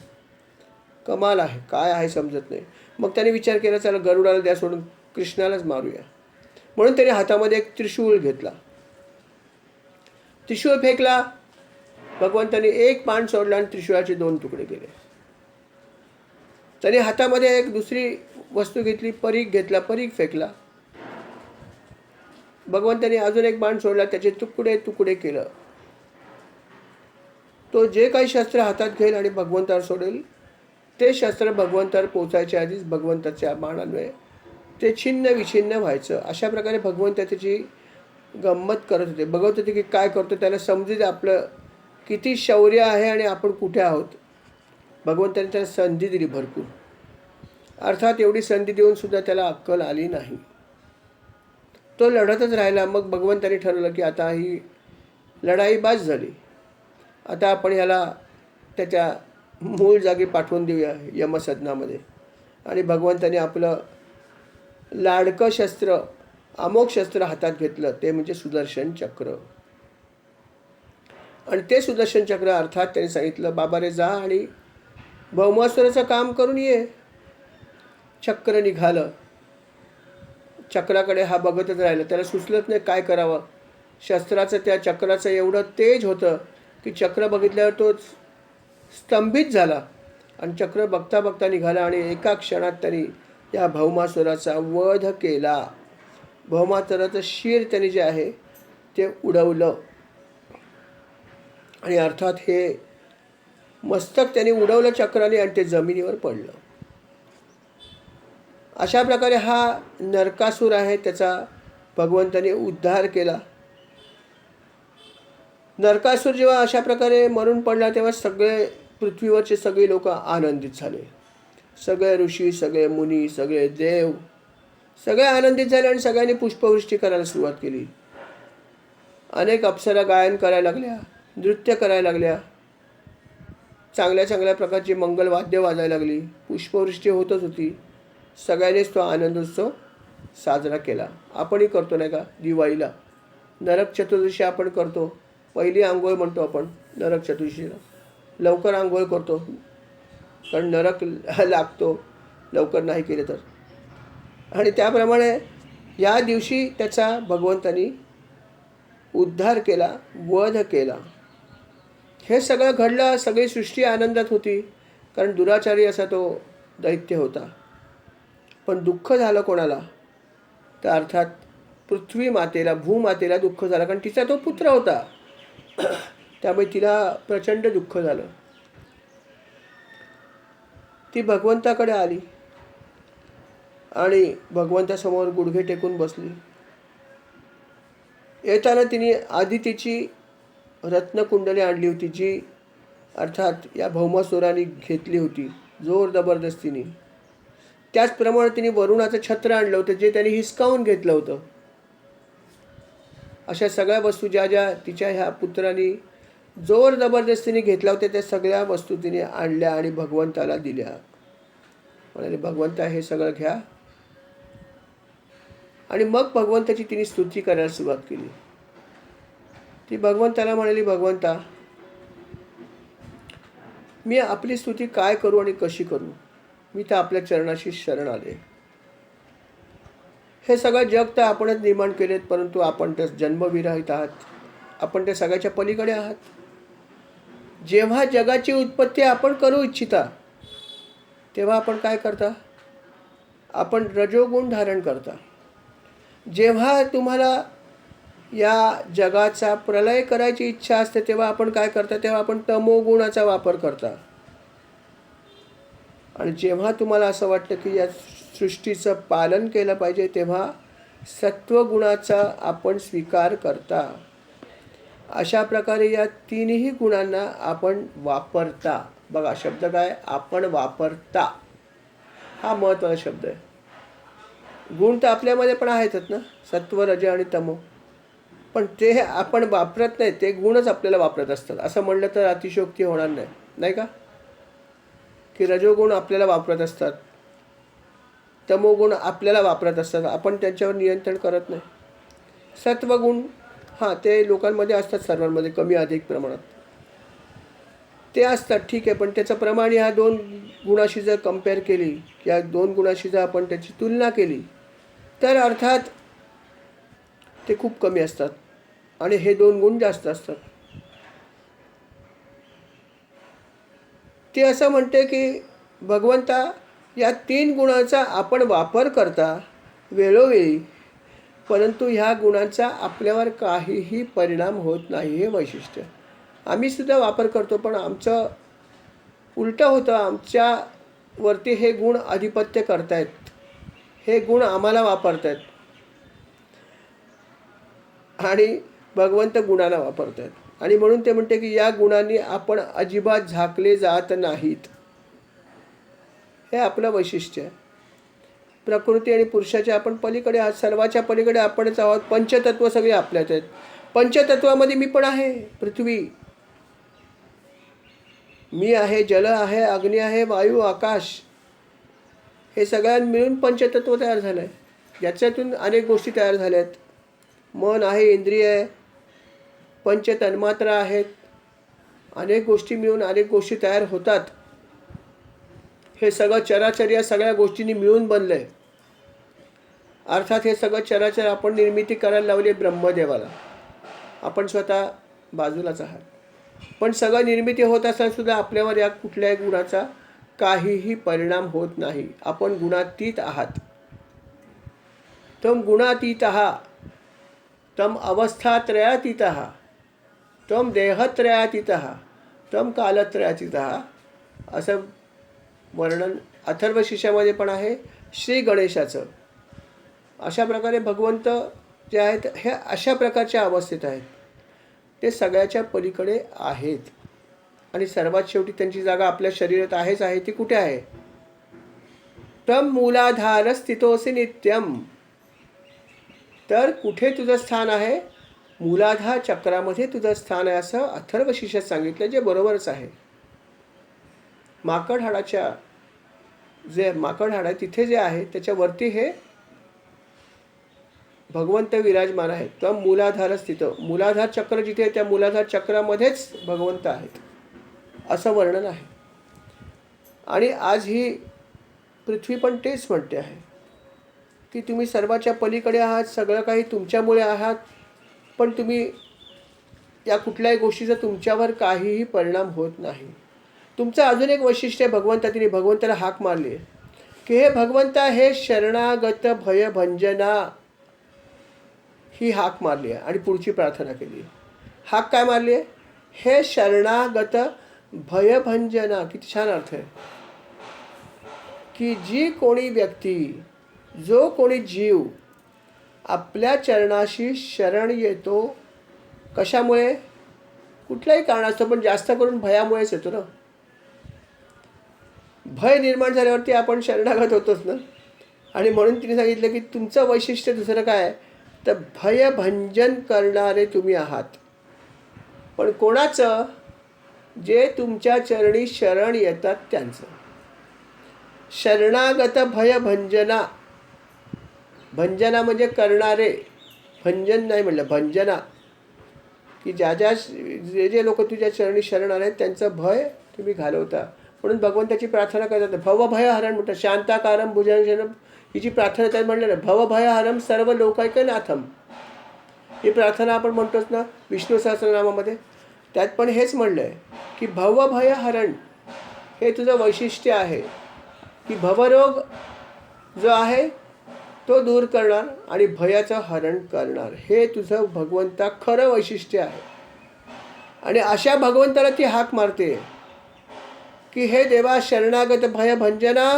कमाल आहे, काय आहे समजत नाही. मग त्याने विचार केला, चला गरुडाला द्या सोडून, कृष्णालाच मारूया. म्हणून त्याने हातामध्ये एक त्रिशूळ घेतला. त्रिशूळ फेकला. भगवंताने एक बाण सोडला आणि त्रिशूळाचे 2 तुकडे केले. त्याने हातामध्ये एक दुसरी वस्तू घेतली, परीघ घेतला, परीघ फेकला. भगवंताने अजून एक बाण सोडला, त्याचे तुकडे तुकडे केलं. तो जे काही शस्त्र हातात घेईल आणि भगवंतावर सोडेल, ते शस्त्र भगवंतावर पोचायच्या आधीच भगवंताच्या बाणान्वये ते छिन्न विछिन्न व्हायचं. अशा प्रकारे भगवंत त्याची गंमत करत होते. बघत होते की काय करतो, त्याला समजू दे आपलं किती शौर्य आहे आणि आपण कुठे आहोत. भगवंताने त्याला संधी दिली भरपूर. अर्थात एवढी संधी देऊन सुद्धा त्याला अक्कल आली नाही. तो लढतच राहिला. मग भगवंताने ठरवलं की आता ही लढाई बास झाली. आता आपण ह्याला त्याच्या मूळ जागी पाठवून देऊया यमसदनामध्ये. आणि भगवंताने आपलं लाडकं शस्त्र, अमोघ शस्त्र हातात घेतलं, ते म्हणजे सुदर्शन चक्र. आणि ते सुदर्शन चक्र अर्थात त्याने सांगितलं, बाबा रे जा आणि भौमासुराचं काम करून ये. चक्र निघालं. चक्राकडे हा बघतच राहिला. त्याला सुचलंच नाही काय करावं. शस्त्राचं, त्या चक्राचं एवढं तेज होतं की चक्र बघितल्यावर तो स्तंभित झाला. आणि चक्र बघता बघता निघाला आणि एका क्षणात त्यांनी या भौमासुराचा वध केला. भौमासुराचं शिर त्यांनी जे आहे ते उडवलं. आणि अर्थात हे मस्तक त्यांनी उडवलं चक्राने आणि ते जमिनीवर पडलं. अशा प्रकारे हा नरकासूर आहे, त्याचा भगवंताने उद्धार केला. नरकासूर जेव्हा अशा प्रकारे मरून पडला तेव्हा सगळे पृथ्वीवरचे सगळे लोक आनंदित झाले. सगळे ऋषी, सगळे मुनी, सगळे देव सगळे आनंदित झाले आणि सगळ्यांनी पुष्पवृष्टी करायला सुरुवात केली. अनेक अप्सरा गायन करायला लागल्या, नृत्य करायला लागल्या, चांगल्या चांगल्या प्रकारची मंगलवाद्य वाजायला लागली, पुष्पवृष्टी होतच होती. सगळ्यांनीच तो आनंदोत्सव साजरा केला. आपणही करतो नाही का दिवाळीला. नरक चतुर्दशी आपण करतो. पहिली आंघोळ म्हणतो आपण नरक चतुर्दशीला. लवकर आंघोळ करतो कारण नरक लागतो लवकर नाही केले तर. आणि त्याप्रमाणे या दिवशी त्याचा भगवंतानी उद्धार केला, वध केला. हे सगळं घडलं. सगळी सृष्टी आनंदात होती कारण दुराचारी असा तो दैत्य होता. पण दुःख झालं कोणाला, तर अर्थात पृथ्वी मातेला, भूमातेला दुःख झालं कारण तिचा तो पुत्र होता. त्यामुळे तिला प्रचंड दुःख झालं. ती भगवंताकडे आली आणि भगवंतासमोर गुडघे टेकून बसली. येताना तिने आधी तिची रत्नकुंडली आणली होती, जी अर्थात या भौमासुराने घेतली होती जोर जबरदस्तीने. त्याचप्रमाणे तिने वरुणाचं छत्र आणलं होतं, जे त्याने हिसकावून घेतलं होतं. अशा सगळ्या वस्तू ज्या ज्या तिच्या ह्या पुत्राने जोर जबरदस्तीने घेतल्या होत्या त्या सगळ्या वस्तू तिने आणल्या आणि भगवंताला दिल्या. म्हणाले, भगवंता हे सगळं घ्या. आणि मग भगवंताची तिने स्तुती करायला सुरुवात केली. ती भगवंताला म्हणाली, भगवंता मी आपली स्तुती काय करू आणि कशी करू. मी तर आपल्या चरणाशी शरण आले. हे सगळं जग तर आपणच निर्माण केलेत, परंतु आपण तर जन्मविरहित आहात. आपण त्या सगळ्याच्या पलीकडे आहात. जेव्हा जगाची उत्पत्ती आपण करू इच्छिता तेव्हा आपण काय करता, आपण रजोगुण धारण करता. जेव्हा तुम्हाला या जगाचा प्रलय करायची इच्छा असते तेव्हा आपण काय करता, तेव्हा आपण तमोगुणाचा वापर करता. आणि जेव्हा तुम्हाला असं वाटतं की या सृष्टीचं पालन केलं पाहिजे तेव्हा सत्वगुणाचा आपण स्वीकार करता. अशा प्रकारे या तीनही गुणांना आपण वापरता. बघा शब्द काय, आपण वापरता, हा महत्त्वाचा शब्द आहे. गुण तर आपल्यामध्ये पण आहेतच ना, सत्व, रज आणि तमो. पण ते आपण वापरत नाही, ते गुणच आपल्याला वापरत असतात. असं म्हणलं तर अतिशयोक्ती होणार नाही, नाही का, की रजोगुण आपल्याला वापरत असतात, तमोगुण आपल्याला वापरत असतात, आपण त्यांच्यावर नियंत्रण करत नाही. सत्वगुण हां, ते लोकांमध्ये असतात, सर्वांमध्ये कमी अधिक प्रमाणात ते असतात, ठीक आहे. पण त्याचं प्रमाण ह्या दोन गुणाशी जर कंपेअर केली, या दोन गुणाशी जर आपण त्याची तुलना केली, तर अर्थात ते खूप कमी असतात आणि हे दोन गुण जास्त असतात. ते असं म्हणते की भगवंता, या तीन गुणांचा आपण वापर करता वेळोवेळी, परंतु ह्या गुणांचा आपल्यावर काहीही परिणाम होत नाही. हे वैशिष्ट्य आम्ही सुद्धा वापर करतो, पण आमचं उलटं होतं. आमच्यावरती हे गुण आधिपत्य करतायत, हे गुण आम्हाला वापरतायत आणि भगवंत गुणाला वापरतायत. आणि म्हणून ते म्हणते की या गुणांनी आपण अजिबात झाकले जात नाहीत. हे आपलं वैशिष्ट्य आहे. प्रकृती आणि पुरुषाच्या आपण पलीकडे आहात, सर्वाच्या पलीकडे आपणच आहोत. पंचतत्व सगळे आपल्यात आहेत. पंचतत्वामध्ये मी पण आहे. पृथ्वी मी आहे, जल आहे, अग्नी आहे, वायू, आकाश, हे सगळ्यां मिळून पंचतत्व तयार झालं आहे. ज्याच्यातून अनेक गोष्टी तयार झाल्या आहेत. मन आहे, इंद्रिय आहे, पंच तन्मात्रा आहेत. अनेक गोष्टी मिळून अनेक गोष्टी तयार होतात. हे सगळं चराचर या सगळ्या गोष्टींनी मिळून बनलं आहे. अर्थात हे सगळं चराचर आपण निर्मिती करायला लावली ब्रह्मदेवाला. आपण स्वतः बाजूलाच आहात. पण सगळं निर्मिती होत असताना सुद्धा आपल्यावर या कुठल्याही गुणाचा काहीही परिणाम होत नाही. आपण गुणातीत आहात. तम गुणातीतः तम अवस्थात्रयातीतः तम देहत्रयातीतः तम कालत्रयातीतः, असं वर्णन अथर्वशीर्षामध्ये पण आहे श्री गणेशाचं. अशा प्रकारे भगवंत जे आहेत हे अशा प्रकारच्या अवस्थेत आहेत. ते सगळ्याच्या पलीकडे आहेत आणि सर्वात शेवटी त्यांची जागा आपल्या शरीरात आहेच आहे. ती कुठे आहे? तम मूलाधार स्थितोसी नित्यम. तर कुठे तुझं स्थान आहे? मूलाधार चक्रामध्ये तुझं स्थान आहे, असं अथर्वशीर्षात सांगितलं, जे बरोबरच आहे. माकड हाडाच्या जे माकड हाड आहे तिथे जे आहे त्याच्यावरती हे भगवंत विराजमान आहेत. तर मूलाधार स्थित, मूलाधार चक्र जिथे आहे त्या मूलाधार चक्रामध्येच भगवंत आहेत, असं वर्णन आहे. आणि आज ही पृथ्वी पण तेच म्हणते आहे की तुम्ही सर्वाच्या पलीकडे आहात, सगळं काही तुमच्यामुळे आहात, पण तुम्ही या कुठल्याही गोष्टीचा तुमच्यावर काहीही परिणाम होत नाही. तुमचं अजून एक वैशिष्ट्य भगवंता, तिने भगवंताला हाक मारली की हे भगवंता, हे शरणागत भयभंजना, ही हाक मारली आहे. आणि पुढची प्रार्थना केली. हाक काय मारली आहे? हे शरणागत भयभंजना. किती छान अर्थ आहे की जी कोणी व्यक्ती, जो कोणी जीव आपल्या चरणाशी शरण येतो, कशामुळे? कुठल्याही कारणास्तव, पण जास्त करून भयामुळेच येतो ना. भय निर्माण झाल्यावरती आपण शरणागत होतोच ना. आणि म्हणून तिने सांगितलं की तुमचं वैशिष्ट्य दुसरं काय आहे, तर भयभंजन करणारे तुम्ही आहात. पण कोणाचं? जे तुमच्या चरणी शरण येतात त्यांचं. शरणागत भयभंजना. भंजना म्हणजे करणारे, भंजन नाही म्हटलं, भंजना, की जे जे लोक तुझ्या चरणी शरण आले त्यांचं भय तुम्ही घालवता. म्हणून भगवंताची प्रार्थना करतात. भवभयहरण म्हणतात. शांताकारम भुजंगशयनम, ही जी प्रार्थना त्यात म्हणलं ना, भवभयहरम सर्व लोकैकनाथम, ही प्रार्थना आपण म्हणतोच ना विष्णू सहस्रनामामध्ये. त्यात पण हेच म्हणलं आहे की भवभयहरण हे तुझं वैशिष्ट्य आहे, की भवरोग जो आहे तो दूर करणार आणि भयाचं हरण करणार. हे तुझं भगवंता खरं वैशिष्ट्य आहे. आणि अशा भगवंताला ती हाक मारते की हे देवा, शरणागत भयभंजना.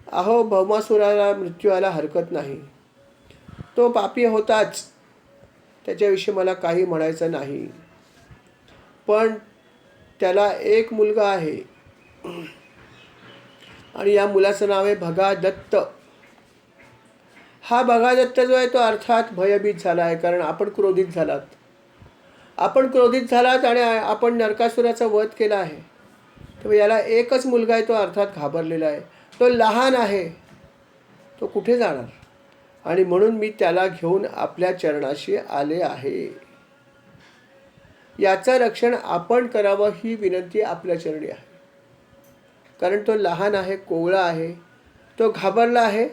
अहो, भौमासुराला मृत्यू आला हरकत नाही, तो पापी होताच, त्याच्याविषयी मला काही म्हणायचं नाही. पण त्याला एक मुलगा आहे आणि या मुलाचं नाव आहे भगादत्त. हा भगादत्त जो आहे तो अर्थात भयभीत झाला आहे, कारण आपण क्रोधित झालात. आपण क्रोधित झालात आणि आपण नरकासुराचा वध केला आहे. तर याला एकच मुलगा आहे, तो अर्थात घाबरलेला आहे, तो लहान आहे, तो कुठे जाणार? आणि म्हणून मी त्याला घेऊन आपल्या चरणाशी आले आहे. याचं रक्षण आपण करावं ही विनंती आपल्या चरणी आहे. कारण तो लहान आहे, कोवळा आहे, तो घाबरला आहे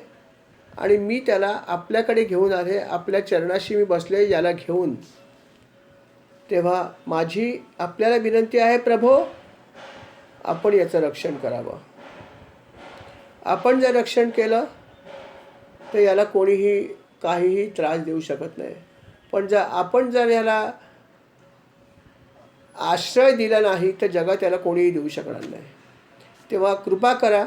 आणि मी त्याला आपल्याकडे घेऊन आले, आपल्या चरणाशी मी बसले याला घेऊन. तेव्हा माझी आपल्याला विनंती आहे, प्रभो आपण याचं रक्षण करावं. आपण जर रक्षण केलं तर याला कोणीही काहीही त्रास देऊ शकत नाही. पण आपण जर याला आश्रय दिला नाही तर जगात याला कोणीही देऊ शकणार नाही. तेव्हा कृपा करा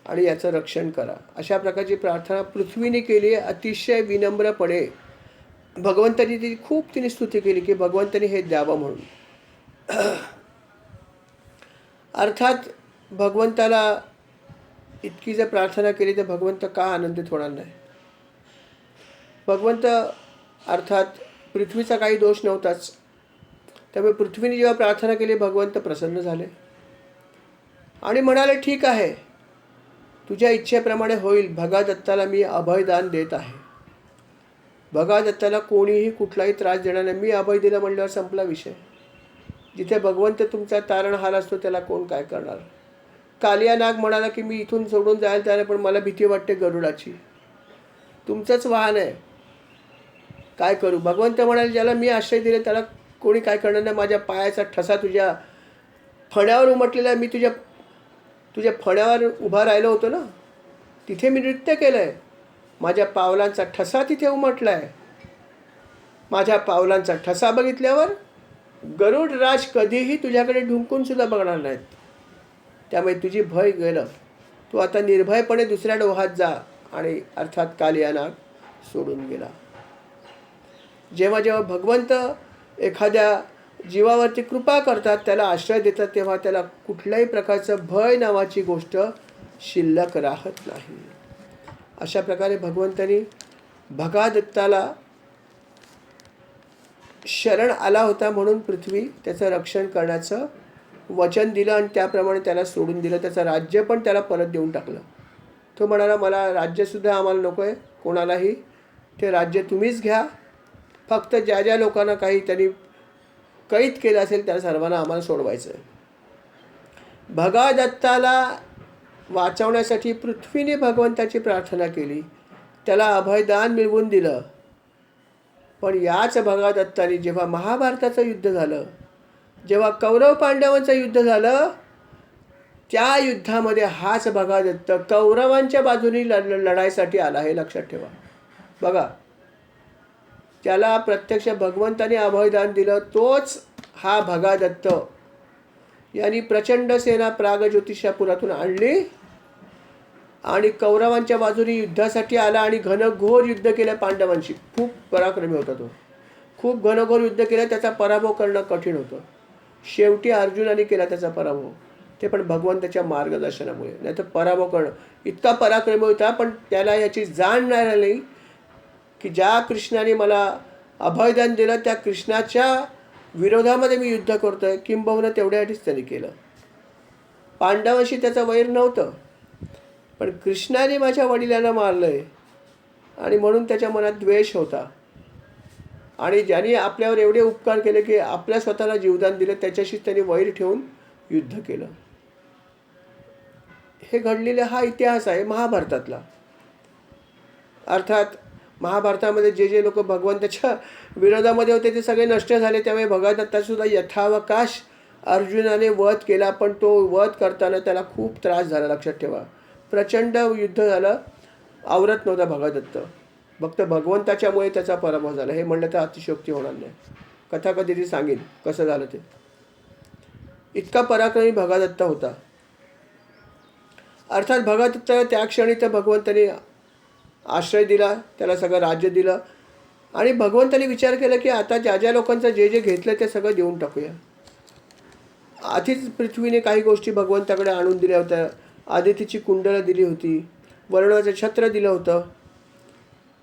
आणि याचं रक्षण करा. अशा प्रकारची प्रार्थना पृथ्वीने केली अतिशय विनम्रपणे. भगवंतानी ती खूप तिने स्तुती केली की भगवंतानी हे द्यावं म्हणून. अर्थात भगवंताला इतकी जर प्रार्थना केली तर भगवंत का आनंदित होणार नाही. भगवंत अर्थात पृथ्वीचा काही दोष नव्हताच. त्यामुळे पृथ्वीने जेव्हा प्रार्थना केली भगवंत प्रसन्न झाले आणि म्हणाले, ठीक आहे, तुझ्या इच्छेप्रमाणे होईल. भगादत्ताला मी अभयदान देत आहे. भगादत्ताला कोणीही कुठलाही त्रास देणार नाही. मी अभय दिलं म्हणल्यावर संपला विषय. जिथे भगवंत तुमचा तारणहार असतो त्याला कोण काय करणार. कालिया नाग म्हणाला की मी इथून सोडून जायला तयार, पण मला भीती वाटते गरुडाची. तुमचंच वाहन आहे, काय करू. भगवंत म्हणाले ज्याला मी आश्रय दिले त्याला कोणी काय करणार नाही. माझ्या पायाचा ठसा तुझ्या फण्यावर उमटलेला आहे. मी तुझ्या फण्यावर उभा राहिलो होतो ना, तिथे मी नृत्य केलं आहे. माझ्या पावलांचा ठसा तिथे उमटला आहे. माझ्या पावलांचा ठसा बघितल्यावर गरुडराज कधीही तुझ्याकडे ढुंकून सुद्धा बघणार नाहीत. त्यामुळे तुझी भय गेलं. तू आता निर्भयपणे दुसऱ्या डोहात जा. आणि अर्थात कालिया नाग सोडून गेला. जेव्हा जेव्हा भगवंत एखाद्या जीवावरती कृपा करतात, त्याला आश्रय देतात, तेव्हा त्याला कुठल्याही प्रकारचं भय नावाची गोष्ट शिल्लक राहत नाही. अशा प्रकारे भगवंतानी भगादत्ताला शरण आला होता म्हणून पृथ्वी त्याचं रक्षण करण्याचं वचन दिलं आणि त्याप्रमाणे त्याला सोडून दिलं. त्याचं राज्य पण त्याला परत देऊन टाकलं. तो म्हणाला, मला राज्यसुद्धा आम्हाला नको आहे कोणालाही, ते राज्य तुम्हीच घ्या. फक्त ज्या ज्या लोकांना काही त्यांनी कैद केलं असेल त्या सर्वांना आम्हाला सोडवायचं आहे. भगादत्ताला वाचवण्यासाठी पृथ्वीने भगवंताची प्रार्थना केली, त्याला अभयदान मिळवून दिलं. पण याच भगादत्ताने जेव्हा महाभारताचं युद्ध झालं, जेव्हा कौरव पांडवांचं युद्ध झालं, त्या युद्धामध्ये हाच भगादत्त कौरवांच्या बाजूने लढाईसाठी आला. हे लक्षात ठेवा. बघा, त्याला प्रत्यक्ष भगवंताने अभयदान दिलं तोच हा भगादत्त यांनी प्रचंड सेना प्रागज्योतिषापुरातून आणली आणि कौरवांच्या बाजूने युद्धासाठी आला आणि घनघोर युद्ध केलं पांडवांशी. खूप पराक्रमी होता तो. खूप घनघोर युद्ध केलं. त्याचा पराभव करणं कठीण होतं. शेवटी अर्जुनाने केला त्याचा पराभव, ते पण भगवंताच्या मार्गदर्शनामुळे. नाही तर पराभव करणं इतका पराक्रमी होता, पण त्याला याची जाण नाही राहिली की ज्या कृष्णाने मला अभयदान दिलं त्या कृष्णाच्या विरोधामध्ये मी युद्ध करतोय. किंबहुना तेवढ्यासाठीच त्याने केलं. पांडवांशी त्याचं वैर नव्हतं, पण कृष्णाने माझ्या वडिलांना मारलंय आणि म्हणून त्याच्या मनात द्वेष होता. आणि ज्यांनी आपल्यावर एवढे उपकार केले की आपल्या स्वतःला जीवदान दिलं, त्याच्याशीच त्यांनी वैर ठेवून युद्ध केलं. हे घडलेला हा इतिहास आहे महाभारतातला. अर्थात महाभारतामध्ये जे जे लोक भगवंताच्या विरोधामध्ये होते ते सगळे नष्ट झाले. त्यामुळे भगवंताचा सुद्धा यथावकाश अर्जुनाने वध केला, पण तो वध करताना त्याला खूप त्रास झाला. लक्षात ठेवा. प्रचंड युद्ध झालं, आवरत नव्हता भगदत्त. फक्त भगवंताच्यामुळे त्याचा पराभव झाला. हे म्हणलं तर अतिशयोक्ती होणार नाही. कथा कधीतरी सांगेन कसं झालं ते. इतका पराक्रमी भगदत्त होता. अर्थात भगदत्त त्या क्षणी तर भगवंताने आश्रय दिला, त्याला सगळं राज्य दिलं आणि भगवंताने विचार केला की आता ज्या ज्या लोकांचं जे जे घेतलं ते सगळं देऊन टाकूया. आधीच पृथ्वीने काही गोष्टी भगवंताकडे आणून दिल्या होत्या. आदितीची कुंडलं दिली होती, वर्णाचं छत्र दिलं होतं,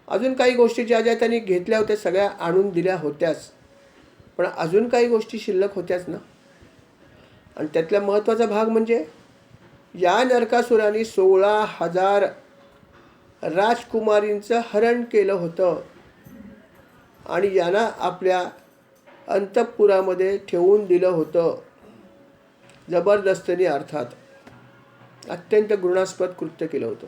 अजून काही गोष्टी ज्या ज्या त्यांनी घेतल्या होत्या सगळ्या आणून दिल्या होत्याच. पण अजून काही गोष्टी शिल्लक होत्याच ना. आणि त्यातला महत्त्वाचा भाग म्हणजे या नरकासुराने 16,000 राजकुमारींचं हरण केलं होतं आणि यांना आपल्या अंतःपुरामध्ये ठेवून दिलं होतं, जबरदस्तीने अर्थात. अत्यंत घृणास्पद कृत्य केलं होतं.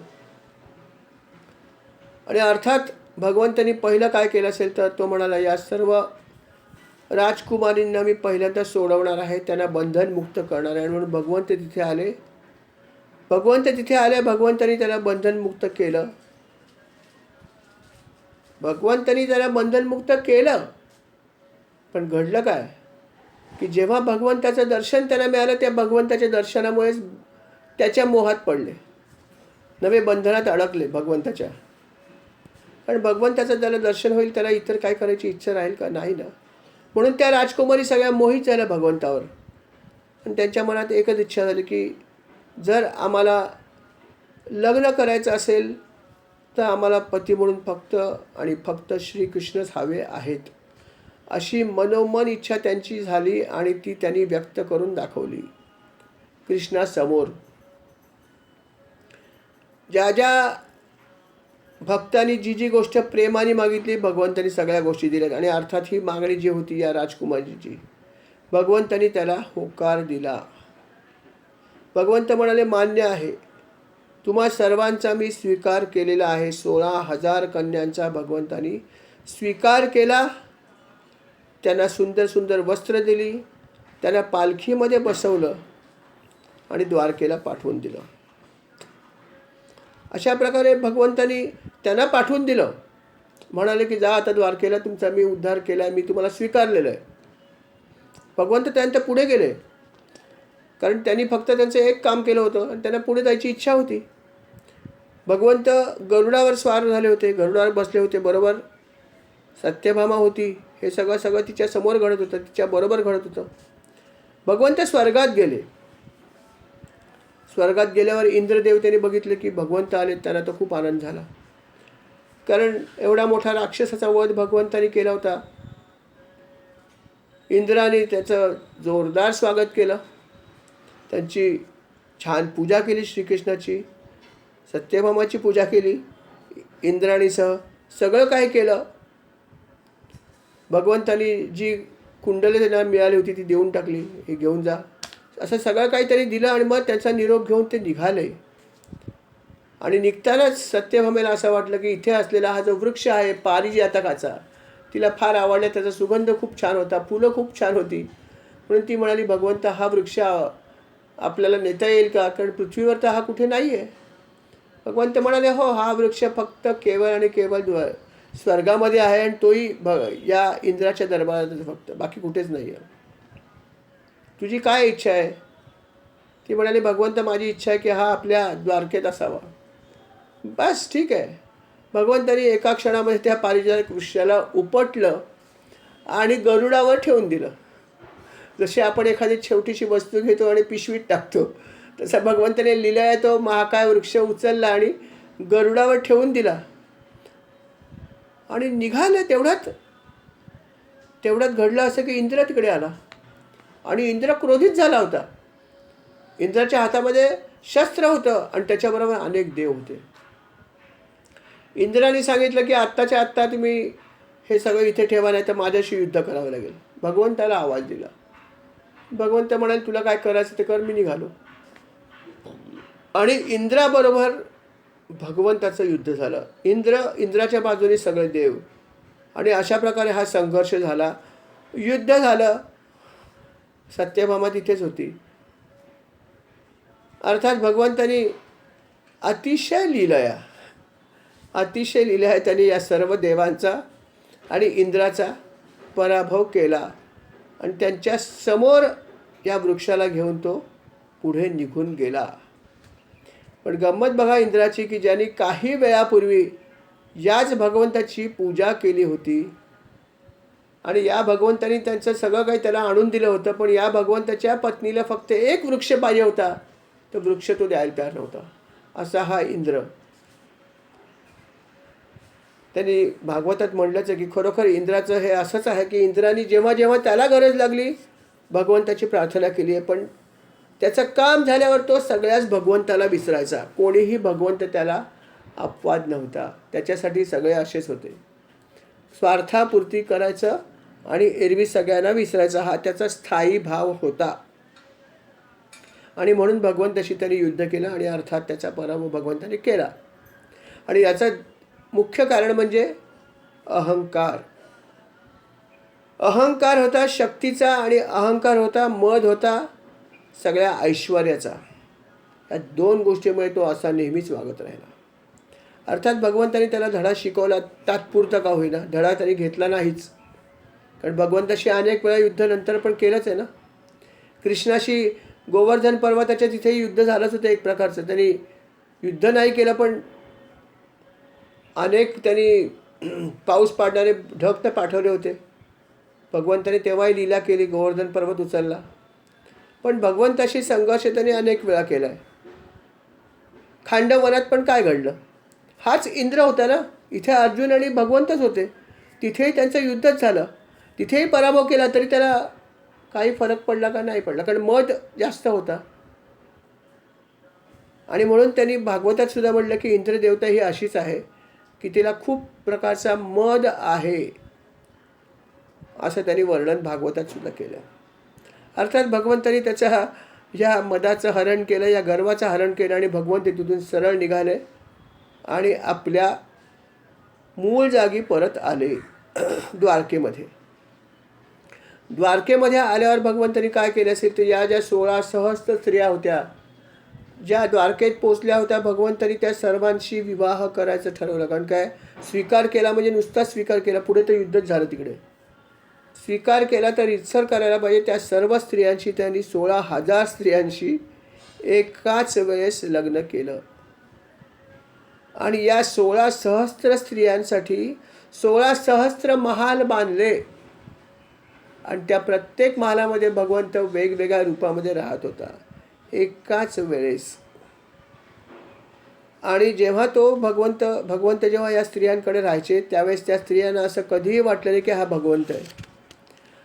आणि अर्थात भगवंतांनी पहिलं काय केलं असेल तर तो म्हणाला, या सर्व राजकुमारींना मी पहिल्यांदा सोडवणार आहे, त्यांना बंधनमुक्त करणार आहे. म्हणून भगवंत तिथे आले. भगवंतांनी त्याला बंधनमुक्त केलं. पण घडलं काय की जेव्हा भगवंताचं दर्शन त्यांना मिळालं, त्या भगवंताच्या दर्शनामुळेच त्याच्या मोहात पडले, नवे बंधनात अडकले भगवंताच्या. कारण भगवंताचं त्याला दर्शन होईल, त्याला इतर काय करायची इच्छा राहील का? नाही ना. म्हणून त्या राजकुमारी सगळ्या मोहित झाल्या भगवंतावर. आणि त्यांच्या मनात एकच इच्छा झाली की जर आम्हाला लग्न करायचं असेल तर आम्हाला पती म्हणून फक्त आणि फक्त श्रीकृष्णच हवे आहेत, अशी मनोमन इच्छा त्यांची झाली. आणि ती त्यांनी व्यक्त करून दाखवली कृष्णासमोर. ज्या ज्या भक्तांनी जी जी गोष्ट प्रेमाने मागितली, भगवंतांनी सगळ्या गोष्टी दिल्यात. आणि अर्थात ही मागणी जी होती या राजकुमारीची, भगवंतांनी त्याला होकार दिला. भगवंत म्हणाले, मान्य आहे, तुम्हा सर्वांचा मी स्वीकार केलेला आहे. 16,000 कन्यांचा भगवंतांनी स्वीकार केला. त्यांना सुंदर सुंदर वस्त्र दिली, त्यांना पालखीमध्ये बसवलं आणि द्वारकेला पाठवून दिलं. अशा प्रकारे भगवंतांनी त्यांना पाठवून दिलं. म्हणाले की जा आता द्वारकेला, तुमचा मी उद्धार केला आहे, मी तुम्हाला स्वीकारलेलं आहे. भगवंत त्यांच्या पुढे गेले, कारण त्यांनी फक्त त्यांचं एक काम केलं होतं आणि त्यांना पुढे जायची इच्छा होती. भगवंत गरुडावर स्वार झाले होते, गरुडावर बसले होते. बरोबर सत्यभामा होती. हे सगळं तिच्या समोर घडत होतं, तिच्या बरोबर घडत होतं. भगवंत स्वर्गात गेले. स्वर्गात गेल्यावर इंद्रदेवतेने बघितले की भगवंत आले. त्यांना तो खूप आनंद झाला, कारण एवढा मोठा राक्षसाचा वध भगवंतांनी केला होता. इंद्राने त्याचं जोरदार स्वागत केलं, त्यांची छान पूजा केली, श्रीकृष्णाची सत्यभामाची पूजा केली, इंद्राणीसह सगळं काय केलं. भगवंतांनी जी कुंडले त्यांना मिळाली होती ती देऊन टाकली, हे घेऊन जा, असं सगळं काही त्यांनी दिलं. आणि मग त्यांचा निरोप घेऊन ते निघाले. आणि निघतानाच सत्यभामेला असं वाटलं की इथे असलेला हा जो वृक्ष आहे पारिजातकाचा, तिला फार आवडला. त्याचा सुगंध खूप छान होता, फुलं खूप छान होती. म्हणून ती म्हणाली, भगवंत हा वृक्ष आपल्याला नेता येईल का? कारण पृथ्वीवर तर हा कुठे नाही आहे. भगवंत म्हणाले, हो, हा वृक्ष फक्त केवळ आणि केवळ स्वर्गामध्ये आहे, आणि तोही या इंद्राच्या दरबारात फक्त, बाकी कुठेच नाही आहे. तुझी काय इच्छा आहे? ती म्हणाली, भगवंत माझी इच्छा आहे की हा आपल्या द्वारकेत असावा. बस ठीक आहे. भगवंतांनी एका क्षणामध्ये त्या पारिजातक वृक्षाला उपटलं आणि गरुडावर ठेवून दिलं. जसे आपण एखादी छोटीशी वस्तू घेतो आणि पिशवीत टाकतो, तसा भगवंताने लिहिलाय तो महाकाय वृक्ष उचलला आणि गरुडावर ठेवून दिला आणि निघाले. तेवढ्यात घडलं असं की इंद्र तिकडे आला आणि इंद्र क्रोधित झाला होता. इंद्राच्या हातामध्ये शस्त्र होतं आणि त्याच्याबरोबर अनेक देव होते. इंद्राने सांगितलं की आत्ताच्या आत्ता तुम्ही हे सगळं इथे ठेवा, नाही तर माझ्याशी युद्ध करावं लागेल. भगवंताला आवाज दिला. भगवंत म्हणाले, तुला काय करायचं ते कर. मी निघालो. आणि इंद्राबरोबर भगवंताचं युद्ध झालं. इंद्राच्या बाजूने सगळे देव. आणि अशा प्रकारे हा संघर्ष झाला, युद्ध झालं. सत्यभामा तिथेच होती. अर्थात भगवंतानी अतिशय लीलया त्यांनी या सर्व देवांचा आणि इंद्राचा पराभव केला आणि त्यांच्या समोर या वृक्षाला घेऊन तो पुढे निघून गेला. पण गंमत बघा इंद्राची, की ज्यांनी काही वेळापूर्वी याच भगवंताची पूजा केली होती आणि या भगवंतानी त्यांचं सगळं काही त्याला आणून दिलं होतं, पण या भगवंताच्या पत्नीला फक्त एक वृक्ष पाहिजे होता, तो वृक्ष तो द्यायला तयार नव्हता. असा हा इंद्र. त्यांनी भागवतात म्हटलंच की खरोखर इंद्राचं हे असंच आहे की इंद्राने जेव्हा जेव्हा त्याला गरज लागली भगवंताची प्रार्थना केली आहे, पण त्याचं काम झाल्यावर तो सगळ्याच भगवंताला विसरायचा. कोणीही भगवंत त्याला अपवाद नव्हता. त्याच्यासाठी सगळे असेच होते. स्वार्थापूर्ती करायचं आणि एरवी सगळ्यांना विसरायचा हा त्याचा स्थायी भाव होता. आणि म्हणून भगवंताशी त्यांनी युद्ध केलं आणि अर्थात त्याचा पराभव भगवंताने केला. आणि याचं मुख्य कारण म्हणजे अहंकार. अहंकार होता शक्तीचा आणि अहंकार होता मद होता सगळ्या ऐश्वर्याचा. या दोन गोष्टीमुळे तो असा नेहमीच वागत राहिला. अर्थात भगवंताने त्याला धडा शिकवला, तात्पुरता का होईना. धडा त्यांनी घेतला नाहीच, कारण भगवंताशी अनेक वेळा युद्ध नंतर पण केलंच आहे ना. कृष्णाशी गोवर्धन पर्वताच्या तिथेही युद्ध झालंच होतं एक प्रकारचं. त्यांनी युद्ध नाही केलं पण अनेक त्यांनी पाऊस पाडणारे ढग तर पाठवले होते. भगवंताने तेव्हाही लीला केली, गोवर्धन पर्वत उचलला. पण भगवंताशी संघर्ष त्यांनी अनेक वेळा केला आहे. खांडवनात पण काय घडलं? हाच इंद्र होता ना. इथे अर्जुन आणि भगवंतच होते. तिथेही त्यांचं युद्धच झालं. तिथेही पराभव केला तरी त्याला काही फरक पडला का? नाही पडला, कारण मद जास्त होता. आणि म्हणून त्यांनी भागवतात सुद्धा म्हटलं की इंद्रदेवता ही अशीच आहे की तिला खूप प्रकारचा मद आहे, असं त्यांनी वर्णन भागवतात सुद्धा केलं. अर्थात भगवंतांनी त्याच्या या मदाचं हरण केलं, या गर्वाचं हरण केलं आणि भगवंत तिथून सरळ निघाले आणि आपल्या मूळ जागी परत आले द्वारकेमध्ये. द्वारकेमध्ये आल्यावर भगवंतांनी काय केलं असेल तर या ज्या 16 सहस्त्र स्त्रिया होत्या ज्या द्वारकेत पोचल्या होत्या, भगवंतांनी त्या सर्वांशी विवाह करायचं ठरवलं. कारण काय, स्वीकार केला म्हणजे नुसताच स्वीकार केला, पुढे तर युद्धच झालं. तिकडे स्वीकार केला तर इत्सर करायला पाहिजे. त्या सर्व स्त्रियांशी त्यांनी 16,000 स्त्रियांशी एकाच वेळेस लग्न केलं. आणि या 16 सहस्त्र स्त्रियांसाठी 16 सहस्त्र महाल बांधले आणि त्या प्रत्येक महालामध्ये भगवंत वेगवेगळ्या रूपामध्ये राहत होता एकाच वेळेस. आणि जेव्हा तो भगवंत जेव्हा या स्त्रियांकडे राहायचे त्यावेळेस त्या स्त्रियांना असं कधीही वाटलं नाही की हा भगवंत आहे.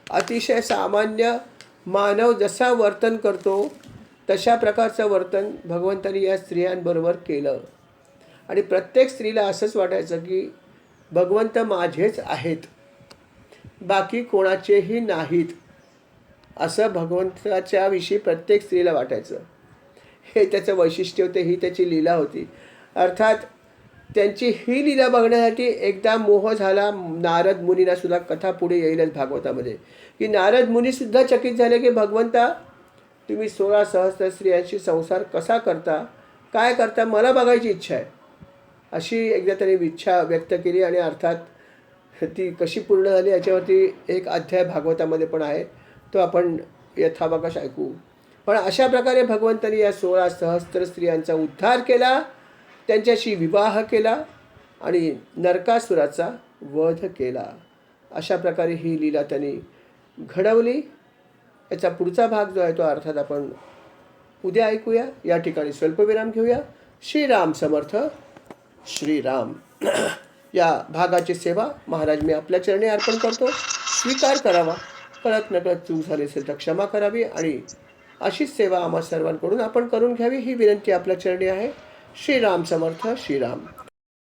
अतिशय सामान्य मानव जसा वर्तन करतो तशा प्रकारचं वर्तन भगवंतांनी या स्त्रियांबरोबर केलं. आणि प्रत्येक स्त्रीला असंच वाटायचं की भगवंत माझेच आहेत, बाकी कोणाचेही नाहीत, असं भगवंताच्या विषयी प्रत्येक स्त्रीला वाटायचं. हे त्याचं वैशिष्ट्य होते, ही त्याची लीला होती. अर्थात त्यांची ही लीला बघण्यासाठी एकदा मोह झाला नारद मुनींना सुद्धा. कथा पुढे येईलच भागवतामध्ये की नारद मुनीसुद्धा चकित झाले की भगवंता तुम्ही 16 सहस्त्र स्त्रियांशी संसार कसा करता, काय करता, मला बघायची इच्छा आहे. अशी एकदा त्यांनी इच्छा व्यक्त केली आणि अर्थात ती कशी पूर्ण झाली याच्यावरती एक अध्याय भागवतामध्ये पण आहे, तो आपण यथावकाश ऐकू. पण अशा प्रकारे भगवंतांनी या 16 सहस्त्र स्त्रियांचा उद्धार केला, त्यांच्याशी विवाह केला आणि नरकासुराचा वध केला. अशा प्रकारे ही लीला त्यांनी घडवली. याचा पुढचा भाग जो आहे तो अर्थात आपण उद्या ऐकूया. या ठिकाणी स्वल्पविराम घेऊया. श्रीराम समर्थ. श्रीराम. या भागाची सेवा महाराज मी आपल्या चरणी अर्पण करतो. स्वीकार करावा. कळत नकळत चूक झाली असेल तर क्षमा करावी आणि अशीच सेवा आम्हा सर्वांकडून आपण करून घ्यावी ही विनंती आपल्या चरणी आहे. श्रीराम समर्थ. श्रीराम.